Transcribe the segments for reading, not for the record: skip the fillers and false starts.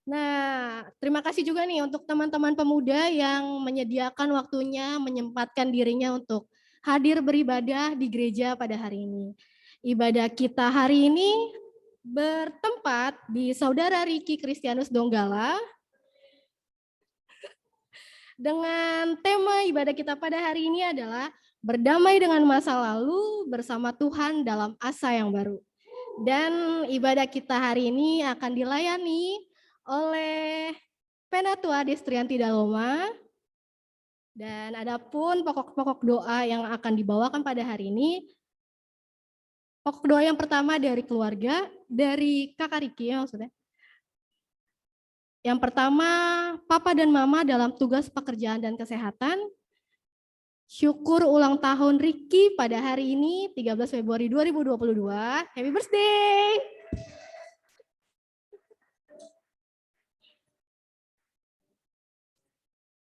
Nah, terima kasih juga nih untuk teman-teman pemuda yang menyediakan waktunya, menyempatkan dirinya untuk hadir beribadah di gereja pada hari ini. Ibadah kita hari ini bertempat di Saudara Riki Kristianus Donggala dengan tema ibadah kita pada hari ini adalah berdamai dengan masa lalu bersama Tuhan dalam asa yang baru. Dan ibadah kita hari ini akan dilayani oleh Penatua Destrianti Daloma, dan adapun pokok-pokok doa yang akan dibawakan pada hari ini, pokok doa yang pertama dari keluarga, dari Kakak Riki ya maksudnya. Yang pertama, Papa dan Mama dalam tugas pekerjaan dan kesehatan. Syukur ulang tahun Riki pada hari ini 13 Februari 2022. Happy birthday!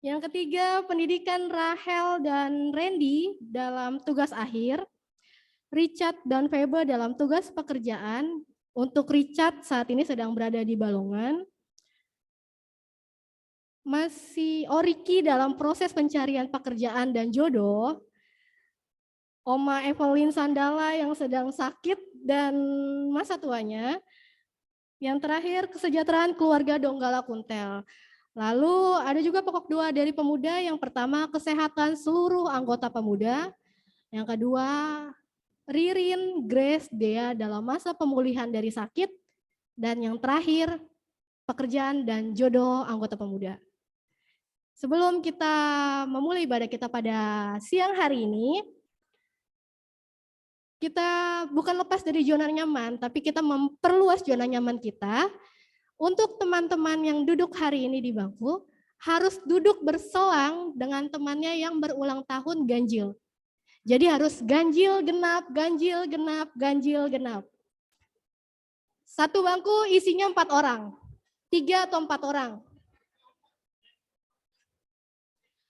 Yang ketiga, pendidikan Rahel dan Randy dalam tugas akhir. Richard dan Febe dalam tugas pekerjaan. Untuk Richard saat ini sedang berada di Balongan. Masih Riki dalam proses pencarian pekerjaan dan jodoh. Oma Evelyn Sandala yang sedang sakit dan masa tuanya. Yang terakhir, kesejahteraan keluarga Donggala Kuntel. Lalu ada juga pokok doa dari pemuda. Yang pertama, kesehatan seluruh anggota pemuda. Yang kedua, Ririn, Grace, Dea dalam masa pemulihan dari sakit. Dan yang terakhir, pekerjaan dan jodoh anggota pemuda. Sebelum kita memulai ibadah kita pada siang hari ini, kita bukan lepas dari zona nyaman, tapi kita memperluas zona nyaman kita. Untuk teman-teman yang duduk hari ini di bangku, harus duduk berselang dengan temannya yang berulang tahun ganjil. Jadi harus ganjil genap, ganjil genap, ganjil genap. Satu bangku isinya 4 orang, 3 atau 4 orang.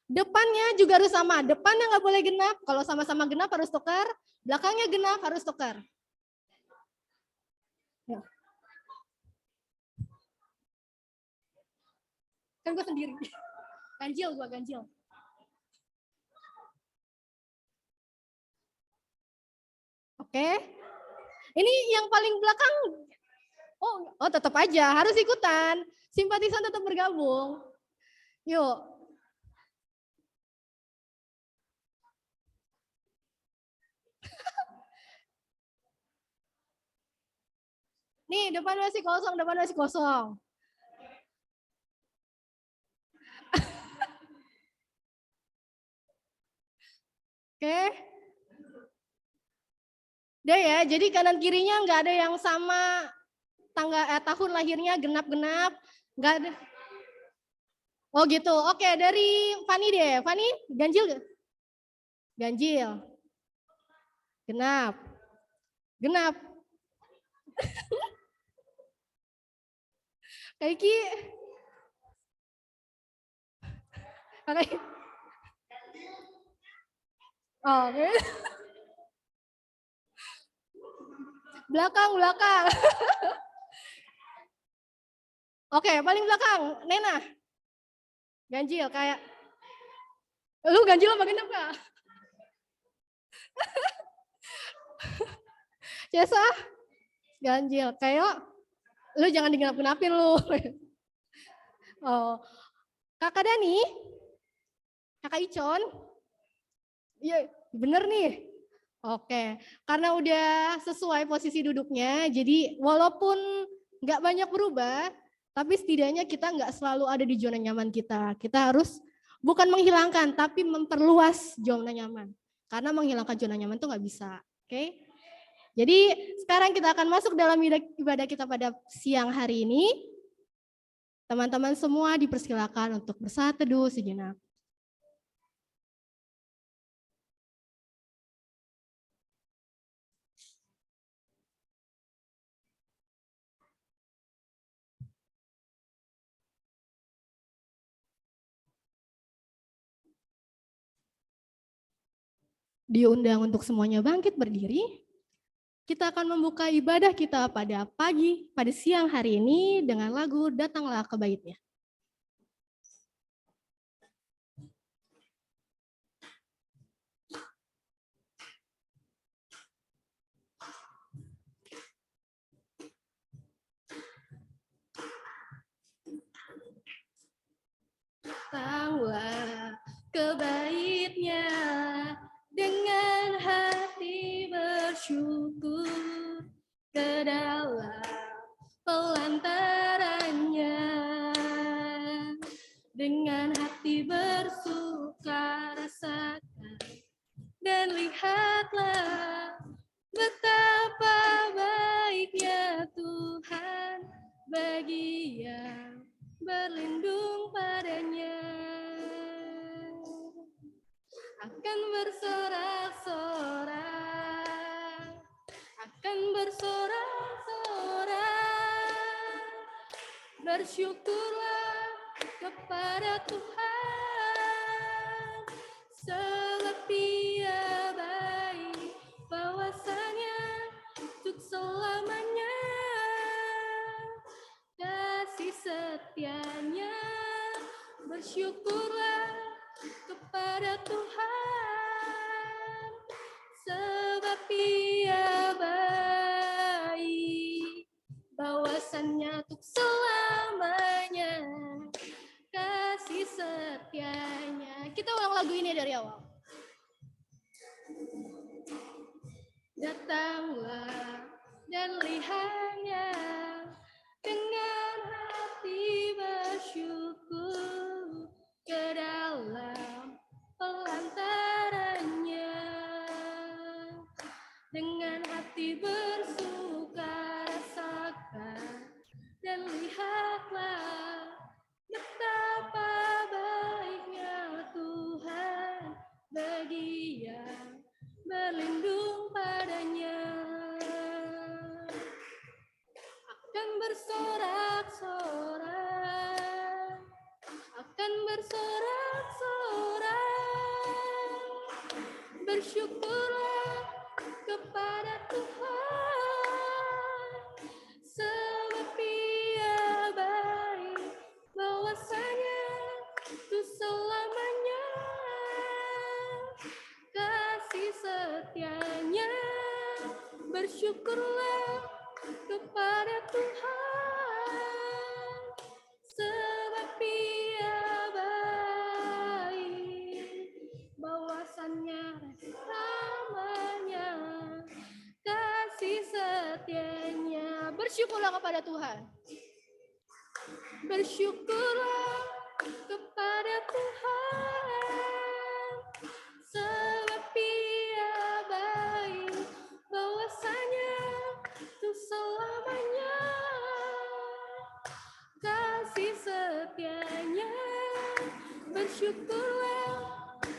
Depannya juga harus sama, depannya nggak boleh genap, kalau sama-sama genap harus tukar, belakangnya genap harus tukar. Ya. Kan gue sendiri, ganjil gue ganjil. Oke, ini yang paling belakang, oh tetap aja harus ikutan, simpatisan tetap bergabung. Yuk. Nih, depan masih kosong, depan masih kosong. Oke. Udah ya, jadi kanan kirinya nggak ada yang sama tahun lahirnya genap-genap, nggak ada. Oh gitu, oke dari Fani deh. Fani, ganjil gak? Ganjil. Genap. Genap. Kaiki. Oke. Oh, oke. Belakang, belakang. Oke, paling belakang, Nena. Ganjil kayak. Lu ganjil apa genap gak? Cesa, ganjil. Kayak lu jangan digenap-genapin lu. Oh, Kakak Dani, Kakak Icon. Iya, bener nih. Oke, karena udah sesuai posisi duduknya, jadi walaupun nggak banyak berubah, tapi setidaknya kita nggak selalu ada di zona nyaman kita. Kita harus bukan menghilangkan, tapi memperluas zona nyaman. Karena menghilangkan zona nyaman itu nggak bisa. Oke, jadi sekarang kita akan masuk dalam ibadah kita pada siang hari ini. Teman-teman semua dipersilakan untuk bersaat teduh sejenak. Diundang untuk semuanya bangkit berdiri. Kita akan membuka ibadah kita pada siang hari ini dengan lagu Datanglah ke Baitnya. Datanglah ke Baitnya dengan hati bersyukur ke dalam pelantarannya, dengan hati bersuka rasakan dan lihatlah betapa baiknya Tuhan bagi yang berlindung padanya. Akan bersorak-sorak, akan bersorak-sorak, bersyukurlah kepada Tuhan, sebab Dia baik, bahwasanya untuk selamanya kasih setianya. Bersyukurlah kepada Tuhan, sebab Dia baik, bahwasannya untuk selamanya kasih setianya. Kita ulang lagu ini dari awal. Datanglah dan lihatnya dengan hati bersyukur ke dalam pelantarannya, dengan hati bersuka rasakan dan lihatlah betapa baiknya Tuhan bagi yang berlindung padanya. Akan bersorak-sorak, akan bersorak-sorak, bersyukurlah kepada Tuhan, sebab Dia baik, bahwasanya untuk selamanya kasih setianya. Bersyukurlah kepada Tuhan, sebab Dia baik, bahwasannya selamanya kasih setianya. Bersyukurlah kepada Tuhan. Bersyukurlah kepada Tuhan, sebab Dia baik, bahwasanya untuk selamanya kasih setianya. Bersyukurlah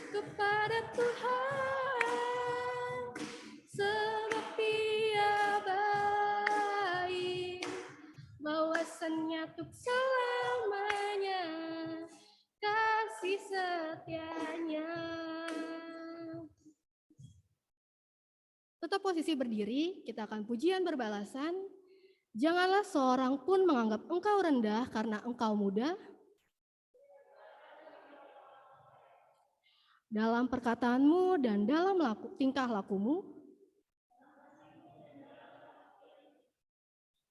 kepada Tuhan, sebab Dia baik, bahwasannya untuk selamanya kasih setianya. Tetap posisi berdiri, kita akan pujian berbalasan. Janganlah seorang pun menganggap engkau rendah karena engkau muda. Dalam perkataanmu dan dalam tingkah lakumu,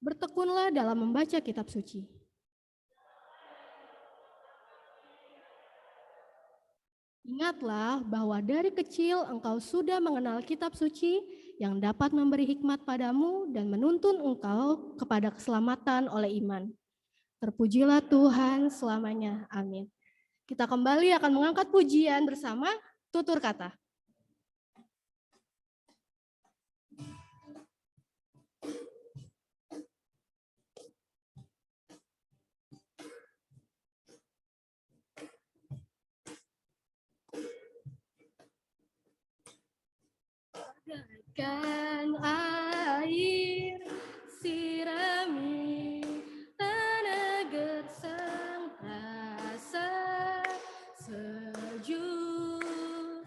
bertekunlah dalam membaca kitab suci. Ingatlah bahwa dari kecil engkau sudah mengenal kitab suci yang dapat memberi hikmat padamu dan menuntun engkau kepada keselamatan oleh iman. Terpujilah Tuhan selamanya. Amin. Kita kembali akan mengangkat pujian bersama tutur kata. Bagaikan air sirami tanah gersang, rasa sejuk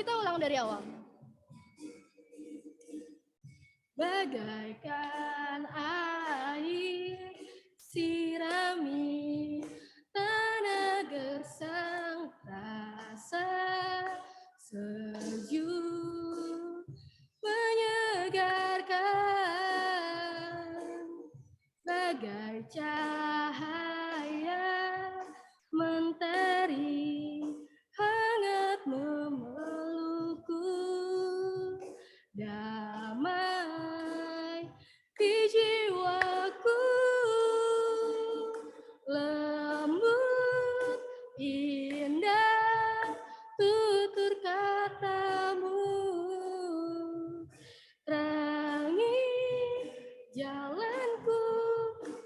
Kita ulang dari awal. Bagaikan air sirami tanah gersang, rasa sejuk menyegarkan, bagai cahaya mentari hangat memelukku, damai di jiwaku, lembut indah tutur katamu, terangi jalanku,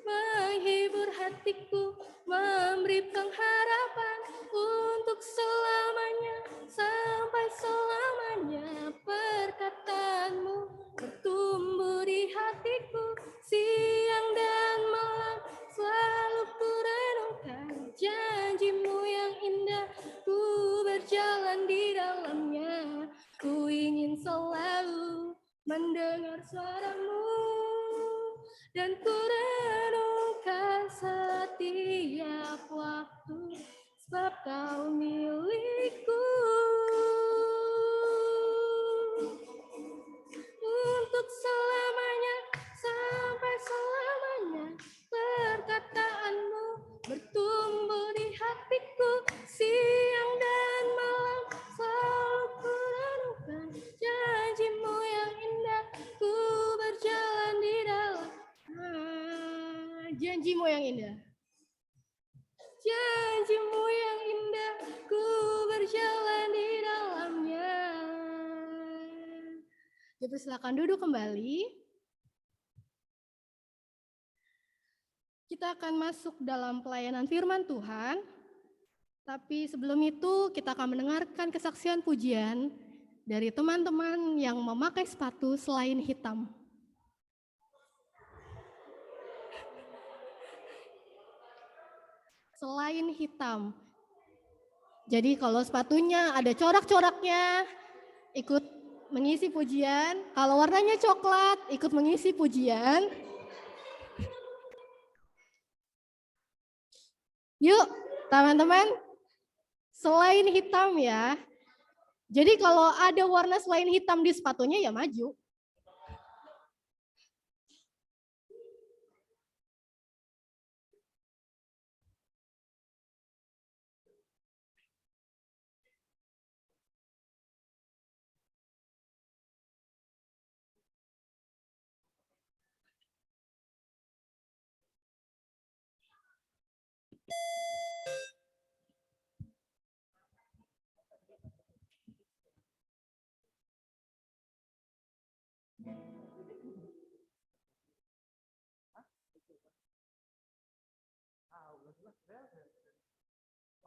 menghibur hatiku, memberi pengharapan untuk selamanya, sampai selamanya. Perkataanmu bertumbuh di hatiku, siang dan malam selalu ku renungkan. Janjimu yang indah, ku berjalan di dalamnya, ku ingin selalu mendengar suaramu, dan ku renungkan setiap waktu, sebab kau milikku. Untuk selamanya, sampai selamanya, perkataanmu bertumbuh di hatiku, siang dan malam selalu ku renungkan. Janjimu yang indah, ku berjalan di dalam. Janjimu yang indah, janjimu yang indah, ku berjalan di dalamnya. Silakan duduk kembali. Kita akan masuk dalam pelayanan firman Tuhan. Tapi sebelum itu kita akan mendengarkan kesaksian pujian dari teman-teman yang memakai sepatu selain hitam. Selain hitam. Jadi kalau sepatunya ada corak-coraknya, ikut mengisi pujian. Kalau warnanya coklat, ikut mengisi pujian. Yuk, teman-teman, selain hitam ya. Jadi kalau ada warna selain hitam di sepatunya ya maju.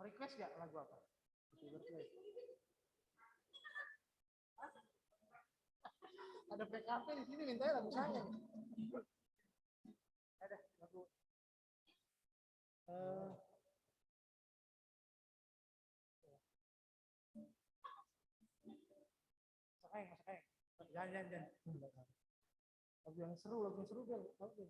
Mau request gak lagu apa? Ada PKP di sini, mintanya lagu saya. Ada lagu. Masakeng. Jangan. Lagu yang seru Bel. Oke.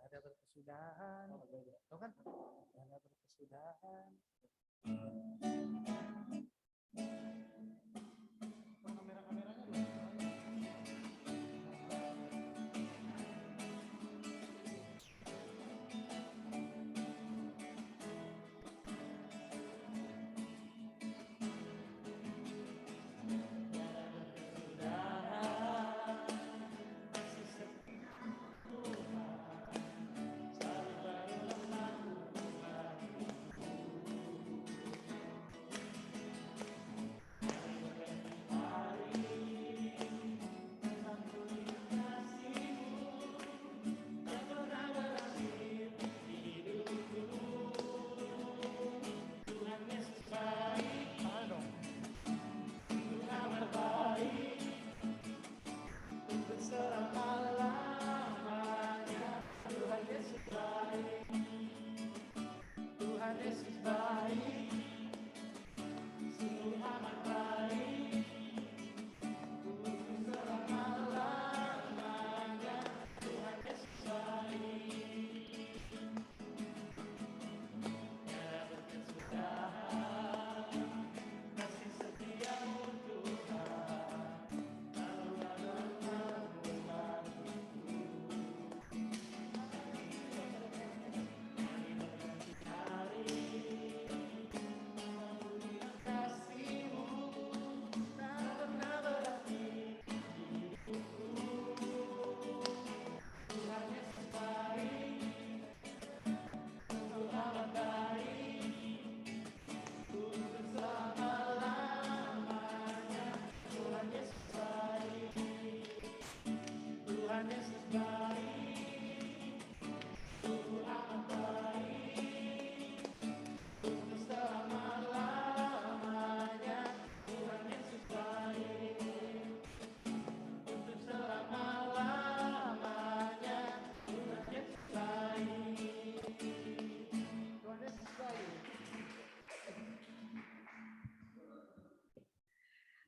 Ada berkesudahan, tahu kan? Ada berkesudahan.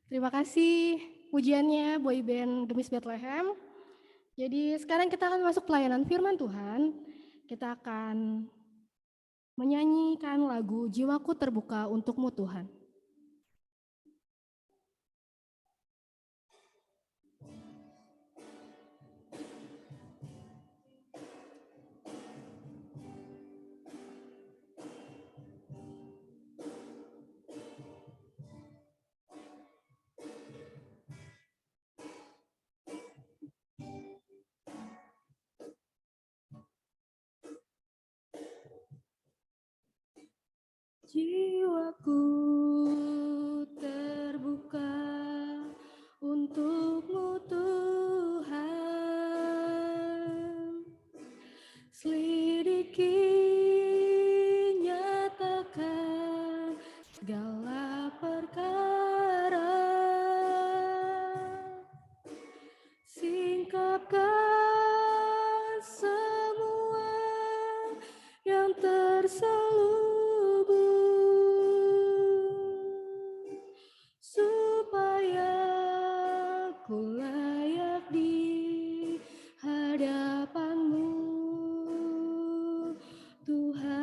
Terima kasih pujiannya Boyband Gemis Bethlehem. Jadi sekarang kita akan masuk pelayanan firman Tuhan. Kita akan menyanyikan lagu Jiwaku Terbuka Untukmu Tuhan. Jiwaku terbuka untukmu Tuhan, selidiki nyatakan segala perkara, singkapkan semua yang terselubung supaya ku layak di hadapanmu Tuhan.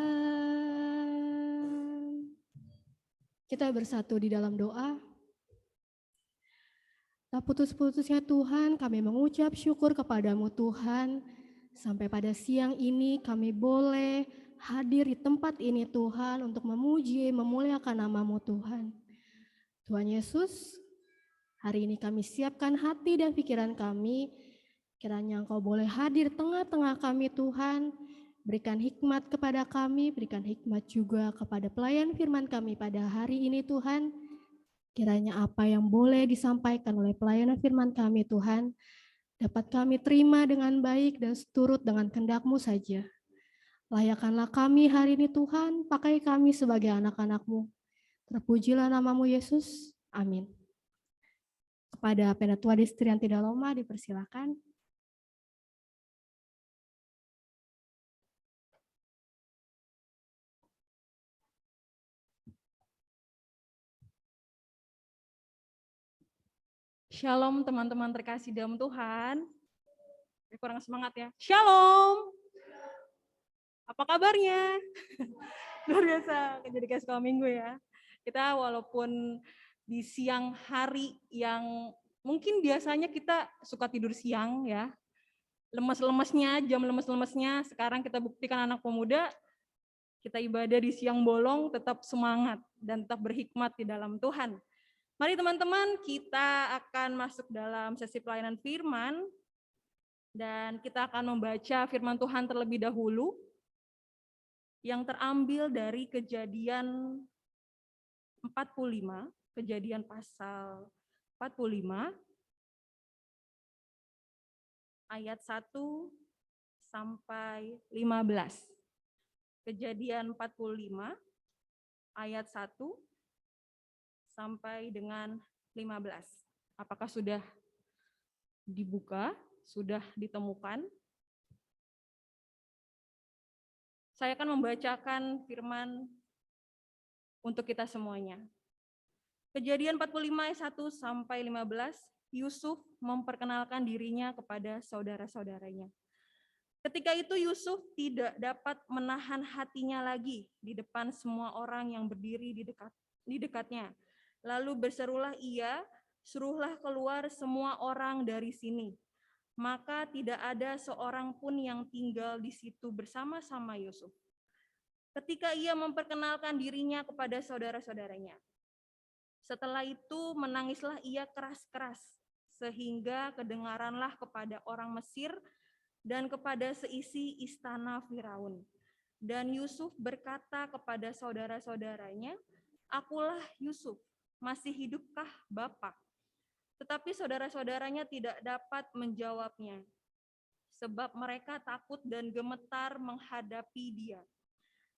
Kita bersatu di dalam doa. Tak putus-putusnya Tuhan, kami mengucap syukur kepadamu Tuhan. Sampai pada siang ini kami boleh hadir di tempat ini Tuhan untuk memuji, memuliakan namamu Tuhan. Tuhan Yesus, hari ini kami siapkan hati dan pikiran kami. Kiranya Engkau boleh hadir tengah-tengah kami Tuhan. Berikan hikmat kepada kami, berikan hikmat juga kepada pelayan firman kami pada hari ini Tuhan. Kiranya apa yang boleh disampaikan oleh pelayanan firman kami Tuhan, dapat kami terima dengan baik dan seturut dengan kehendak-Mu saja. Layakkanlah kami hari ini Tuhan, pakai kami sebagai anak-anak-Mu. Terpujilah nama-Mu Yesus. Amin. Kepada Penatua Distrianti Daloma dipersilakan. Shalom teman-teman terkasih dalam Tuhan. Kurang semangat ya. Shalom. Apa kabarnya? Luar biasa, jadi kayak sekolah minggu ya. Kita walaupun di siang hari yang mungkin biasanya kita suka tidur siang ya. Lemes-lemesnya, jam lemes-lemesnya, sekarang kita buktikan anak pemuda, kita ibadah di siang bolong tetap semangat dan tetap berhikmat di dalam Tuhan. Mari teman-teman, kita akan masuk dalam sesi pelayanan firman dan kita akan membaca firman Tuhan terlebih dahulu yang terambil dari Kejadian 45, Kejadian pasal 45 ayat 1 sampai 15. Kejadian 45 ayat 1 sampai dengan 15. Apakah sudah dibuka? Sudah ditemukan? Saya akan membacakan firman untuk kita semuanya. Kejadian 45 ayat 1 sampai 15, Yusuf memperkenalkan dirinya kepada saudara-saudaranya. Ketika itu Yusuf tidak dapat menahan hatinya lagi di depan semua orang yang berdiri di dekatnya. Lalu berserulah ia, suruhlah keluar semua orang dari sini. Maka tidak ada seorang pun yang tinggal di situ bersama-sama Yusuf. Ketika ia memperkenalkan dirinya kepada saudara-saudaranya. Setelah itu menangislah ia keras-keras, sehingga kedengaranlah kepada orang Mesir dan kepada seisi istana Firaun. Dan Yusuf berkata kepada saudara-saudaranya, "Akulah Yusuf. Masih hidupkah Bapak?" Tetapi saudara-saudaranya tidak dapat menjawabnya, sebab mereka takut dan gemetar menghadapi dia.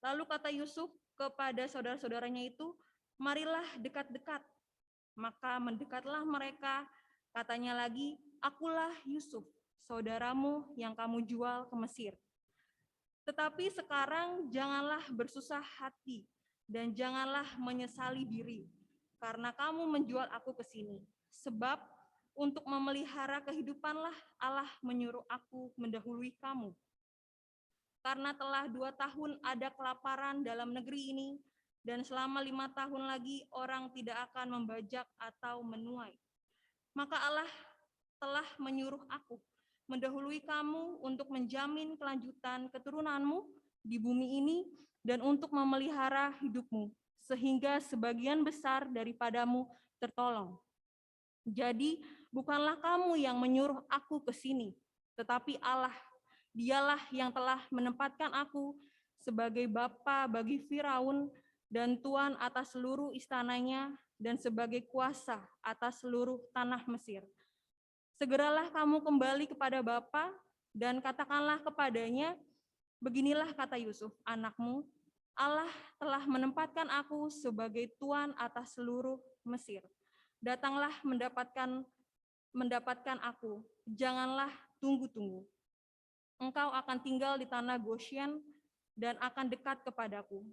Lalu kata Yusuf kepada saudara-saudaranya itu, "Marilah dekat-dekat." Maka mendekatlah mereka, katanya lagi, "Akulah Yusuf, saudaramu yang kamu jual ke Mesir. Tetapi sekarang janganlah bersusah hati dan janganlah menyesali diri. karena kamu menjual aku ke sini. Sebab untuk memelihara kehidupanlah Allah menyuruh aku mendahului kamu. Karena telah 2 tahun ada kelaparan dalam negeri ini, dan selama 5 tahun lagi orang tidak akan membajak atau menuai. Maka Allah telah menyuruh aku mendahului kamu untuk menjamin kelanjutan keturunanmu di bumi ini dan untuk memelihara hidupmu, sehingga sebagian besar daripadamu tertolong. Jadi bukanlah kamu yang menyuruh aku ke sini, tetapi Allah. Dialah yang telah menempatkan aku sebagai bapa bagi Firaun dan tuan atas seluruh istananya dan sebagai kuasa atas seluruh tanah Mesir. Segeralah kamu kembali kepada Bapa dan katakanlah kepadanya, beginilah kata Yusuf, anakmu, Allah telah menempatkan aku sebagai tuan atas seluruh Mesir. Datanglah mendapatkan aku, janganlah tunggu-tunggu. Engkau akan tinggal di tanah Goshen dan akan dekat kepadaku.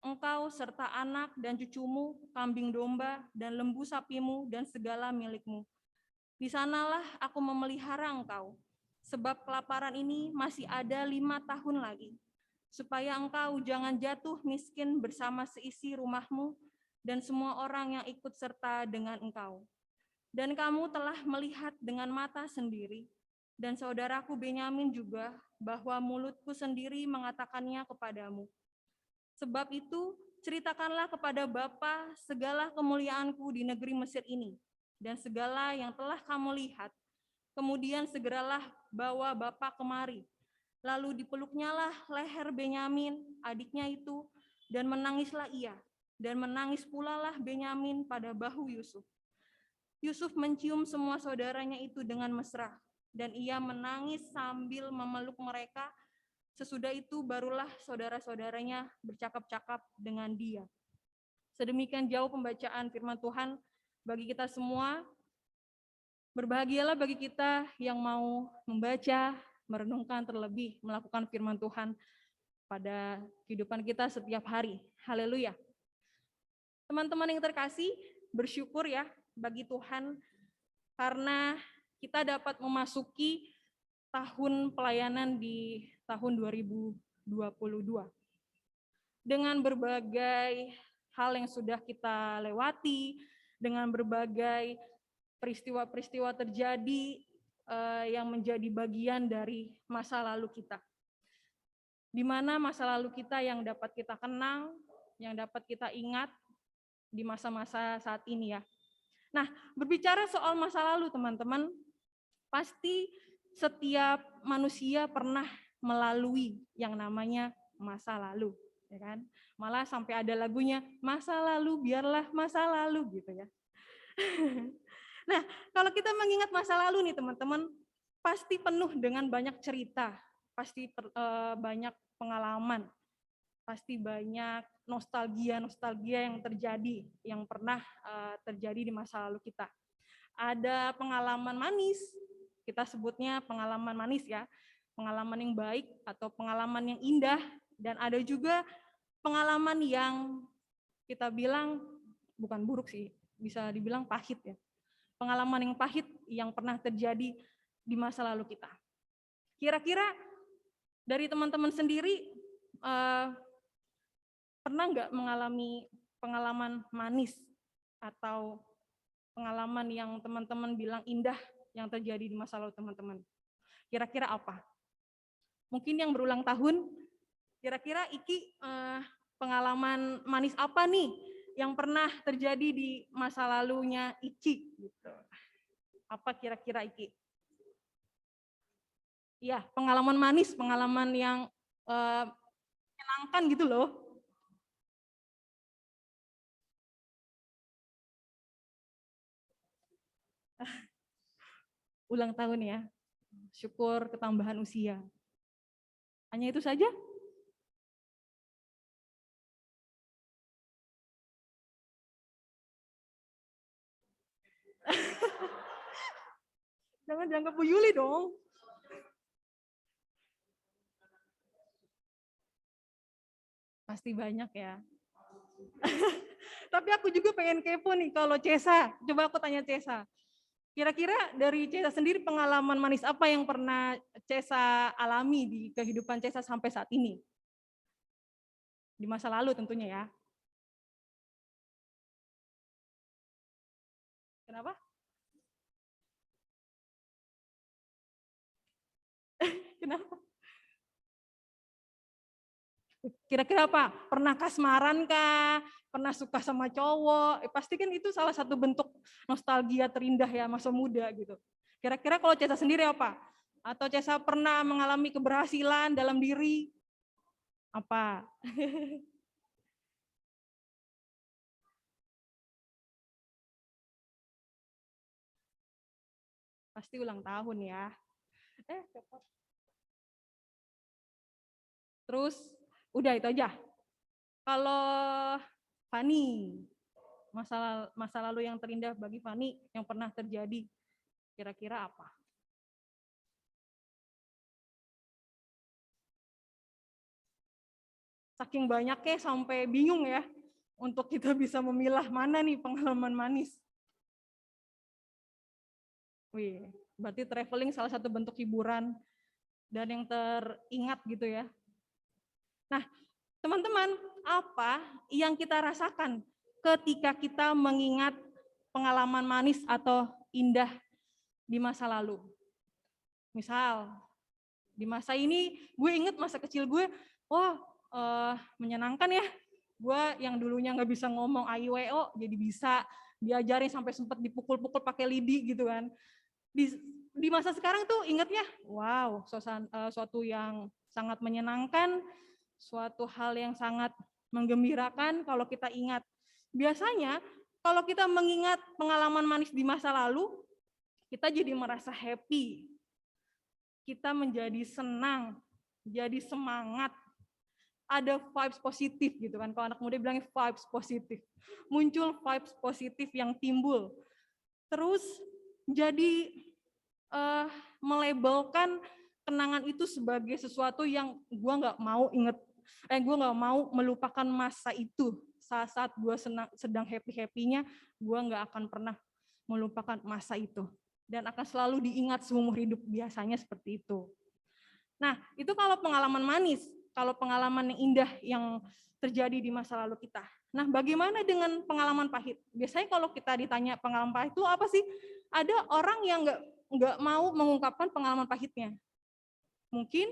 Engkau serta anak dan cucumu, kambing domba dan lembu sapimu dan segala milikmu. Di sanalah aku memelihara engkau, sebab kelaparan ini masih ada 5 tahun lagi, supaya engkau jangan jatuh miskin bersama seisi rumahmu dan semua orang yang ikut serta dengan engkau. Dan kamu telah melihat dengan mata sendiri, dan saudaraku Benyamin juga, bahwa mulutku sendiri mengatakannya kepadamu. Sebab itu, ceritakanlah kepada Bapa segala kemuliaanku di negeri Mesir ini, dan segala yang telah kamu lihat. Kemudian segeralah bawa Bapa kemari. Lalu dipeluknyalah leher Benyamin, adiknya itu, dan menangislah ia. Dan menangis pula lah Benyamin pada bahu Yusuf. Yusuf mencium semua saudaranya itu dengan mesra, dan ia menangis sambil memeluk mereka. Sesudah itu barulah saudara-saudaranya bercakap-cakap dengan dia. Sedemikian jauh pembacaan firman Tuhan bagi kita semua. Berbahagialah bagi kita yang mau membaca, merenungkan, terlebih melakukan firman Tuhan pada kehidupan kita setiap hari. Haleluya. Teman-teman yang terkasih, bersyukur ya bagi Tuhan karena kita dapat memasuki tahun pelayanan di tahun 2022. Dengan berbagai hal yang sudah kita lewati, dengan berbagai peristiwa-peristiwa terjadi yang menjadi bagian dari masa lalu kita. Di mana masa lalu kita yang dapat kita kenang, yang dapat kita ingat di masa-masa saat ini ya. Nah, berbicara soal masa lalu teman-teman, pasti setiap manusia pernah melalui yang namanya masa lalu, ya kan? Malah sampai ada lagunya, masa lalu biarlah masa lalu gitu ya. Nah, kalau kita mengingat masa lalu nih teman-teman, pasti penuh dengan banyak cerita, pasti banyak pengalaman, pasti banyak nostalgia yang terjadi, yang pernah terjadi di masa lalu kita. Ada pengalaman manis, kita sebutnya pengalaman manis ya, pengalaman yang baik atau pengalaman yang indah, dan ada juga pengalaman yang kita bilang bukan buruk sih, bisa dibilang pahit ya. Pengalaman yang pahit yang pernah terjadi di masa lalu kita. Kira-kira dari teman-teman sendiri pernah nggak mengalami pengalaman manis atau pengalaman yang teman-teman bilang indah yang terjadi di masa lalu teman-teman? Kira-kira apa? Mungkin yang berulang tahun, kira-kira Iki pengalaman manis apa nih yang pernah terjadi di masa lalunya Iki gitu. Apa kira-kira Iki? Ya, pengalaman manis, pengalaman yang menyenangkan gitu loh. Ulang tahun ya. Syukur ketambahan usia. Hanya itu saja? Jangan dianggap Bu Yuli dong. Pasti banyak ya. Tapi aku juga pengen kepo nih kalau Cesa. Coba aku tanya Cesa. Kira-kira dari Cesa sendiri pengalaman manis apa yang pernah Cesa alami di kehidupan Cesa sampai saat ini? Di masa lalu tentunya ya. Kenapa? Kenapa? Kira-kira apa? Pernah kasmaran kah? Pernah suka sama cowok? Pasti kan itu salah satu bentuk nostalgia terindah ya masa muda gitu. Kira-kira kalau Cesa sendiri apa? Atau Cesa pernah mengalami keberhasilan dalam diri? Apa? Pasti ulang tahun ya. Cepet. Terus udah itu aja. Kalau Fani, masa lalu yang terindah bagi Fani yang pernah terjadi, kira-kira apa? Saking banyaknya sampai bingung ya untuk kita bisa memilah mana nih pengalaman manis. Wih, berarti traveling salah satu bentuk hiburan dan yang teringat gitu ya. Nah, teman-teman, apa yang kita rasakan ketika kita mengingat pengalaman manis atau indah di masa lalu? Misal, di masa ini gue inget masa kecil gue, wah menyenangkan ya. Gue yang dulunya nggak bisa ngomong AIWO jadi bisa, diajarin sampai sempat dipukul-pukul pakai lidi gitu kan. Di masa sekarang tuh ingetnya, wow, suatu yang sangat menyenangkan, suatu hal yang sangat menggembirakan kalau kita ingat. Biasanya kalau kita mengingat pengalaman manis di masa lalu, kita jadi merasa happy, kita menjadi senang, jadi semangat, ada vibes positif gitu kan. Kalau anak muda bilangnya vibes positif. Muncul vibes positif yang timbul. Terus jadi melabelkan kenangan itu sebagai sesuatu yang gue nggak mau inget, gue nggak mau melupakan masa itu. Saat gue sedang happy-happynya, gue nggak akan pernah melupakan masa itu. Dan akan selalu diingat seumur hidup, biasanya seperti itu. Nah, itu kalau pengalaman manis, kalau pengalaman yang indah yang terjadi di masa lalu kita. Nah, bagaimana dengan pengalaman pahit? Biasanya kalau kita ditanya pengalaman pahit itu apa sih? Ada orang yang nggak mau mengungkapkan pengalaman pahitnya. Mungkin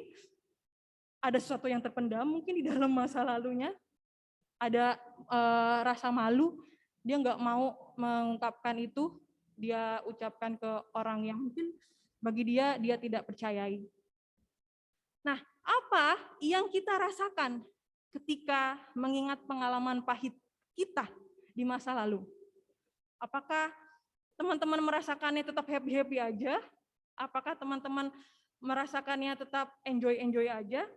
ada sesuatu yang terpendam, mungkin di dalam masa lalunya, ada rasa malu, dia nggak mau mengungkapkan itu, dia ucapkan ke orang yang mungkin bagi dia tidak percayai. Nah, apa yang kita rasakan ketika mengingat pengalaman pahit kita di masa lalu? Apakah teman-teman merasakannya tetap happy-happy aja? Apakah teman-teman merasakannya tetap enjoy-enjoy aja?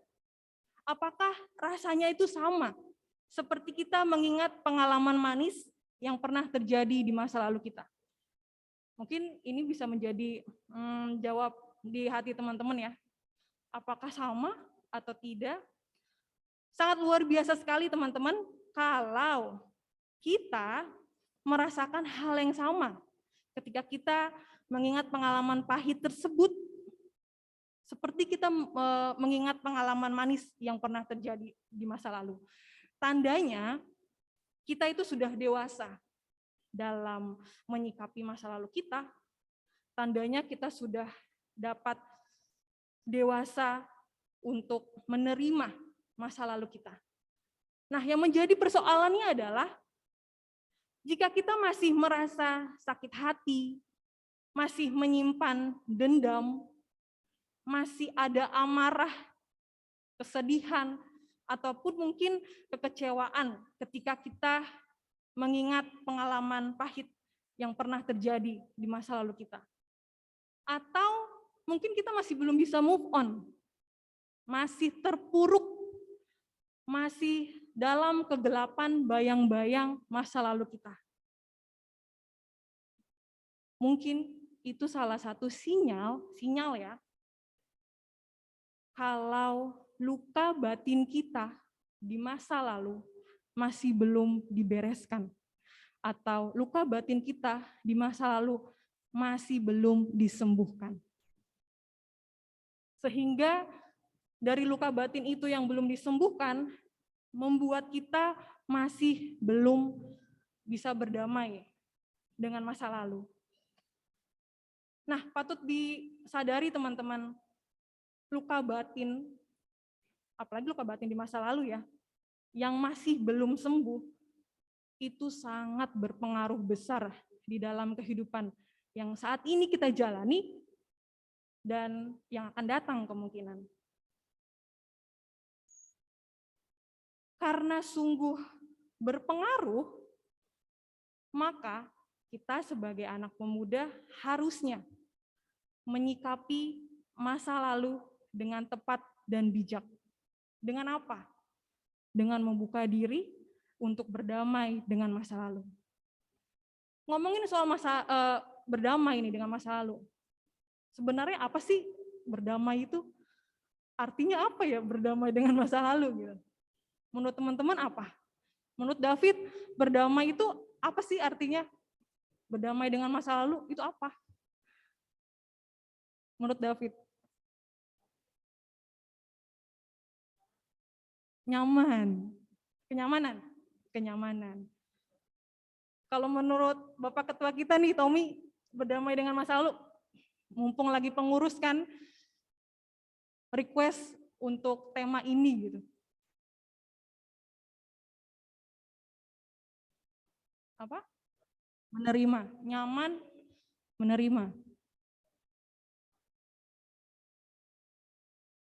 Apakah rasanya itu sama seperti kita mengingat pengalaman manis yang pernah terjadi di masa lalu kita? Mungkin ini bisa menjadi jawab di hati teman-teman ya. Apakah sama atau tidak? Sangat luar biasa sekali teman-teman kalau kita merasakan hal yang sama ketika kita mengingat pengalaman pahit tersebut, seperti kita mengingat pengalaman manis yang pernah terjadi di masa lalu. Tandanya kita itu sudah dewasa dalam menyikapi masa lalu kita, tandanya kita sudah dapat dewasa untuk menerima masa lalu kita. Nah, yang menjadi persoalannya adalah jika kita masih merasa sakit hati, masih menyimpan dendam, masih ada amarah, kesedihan, ataupun mungkin kekecewaan ketika kita mengingat pengalaman pahit yang pernah terjadi di masa lalu kita. Atau mungkin kita masih belum bisa move on, masih terpuruk, masih dalam kegelapan bayang-bayang masa lalu kita. Mungkin itu salah satu sinyal ya, kalau luka batin kita di masa lalu masih belum dibereskan, atau luka batin kita di masa lalu masih belum disembuhkan. Sehingga dari luka batin itu yang belum disembuhkan, membuat kita masih belum bisa berdamai dengan masa lalu. Nah, patut disadari teman-teman, luka batin, apalagi luka batin di masa lalu ya, yang masih belum sembuh, itu sangat berpengaruh besar di dalam kehidupan yang saat ini kita jalani dan yang akan datang kemungkinan. Karena sungguh berpengaruh, maka kita sebagai anak pemuda harusnya menyikapi masa lalu dengan tepat dan bijak. Dengan apa? Dengan membuka diri untuk berdamai dengan masa lalu. Ngomongin soal berdamai ini dengan masa lalu. Sebenarnya apa sih berdamai itu? Artinya apa ya berdamai dengan masa lalu gitu? Menurut teman-teman apa? Menurut David, berdamai itu apa sih artinya? Berdamai dengan masa lalu itu apa? Menurut David? Nyaman. Kenyamanan. Kalau menurut Bapak Ketua kita nih, Tommy, berdamai dengan masa lalu, mumpung lagi pengurus kan, request untuk tema ini gitu. Apa? Menerima, nyaman, menerima.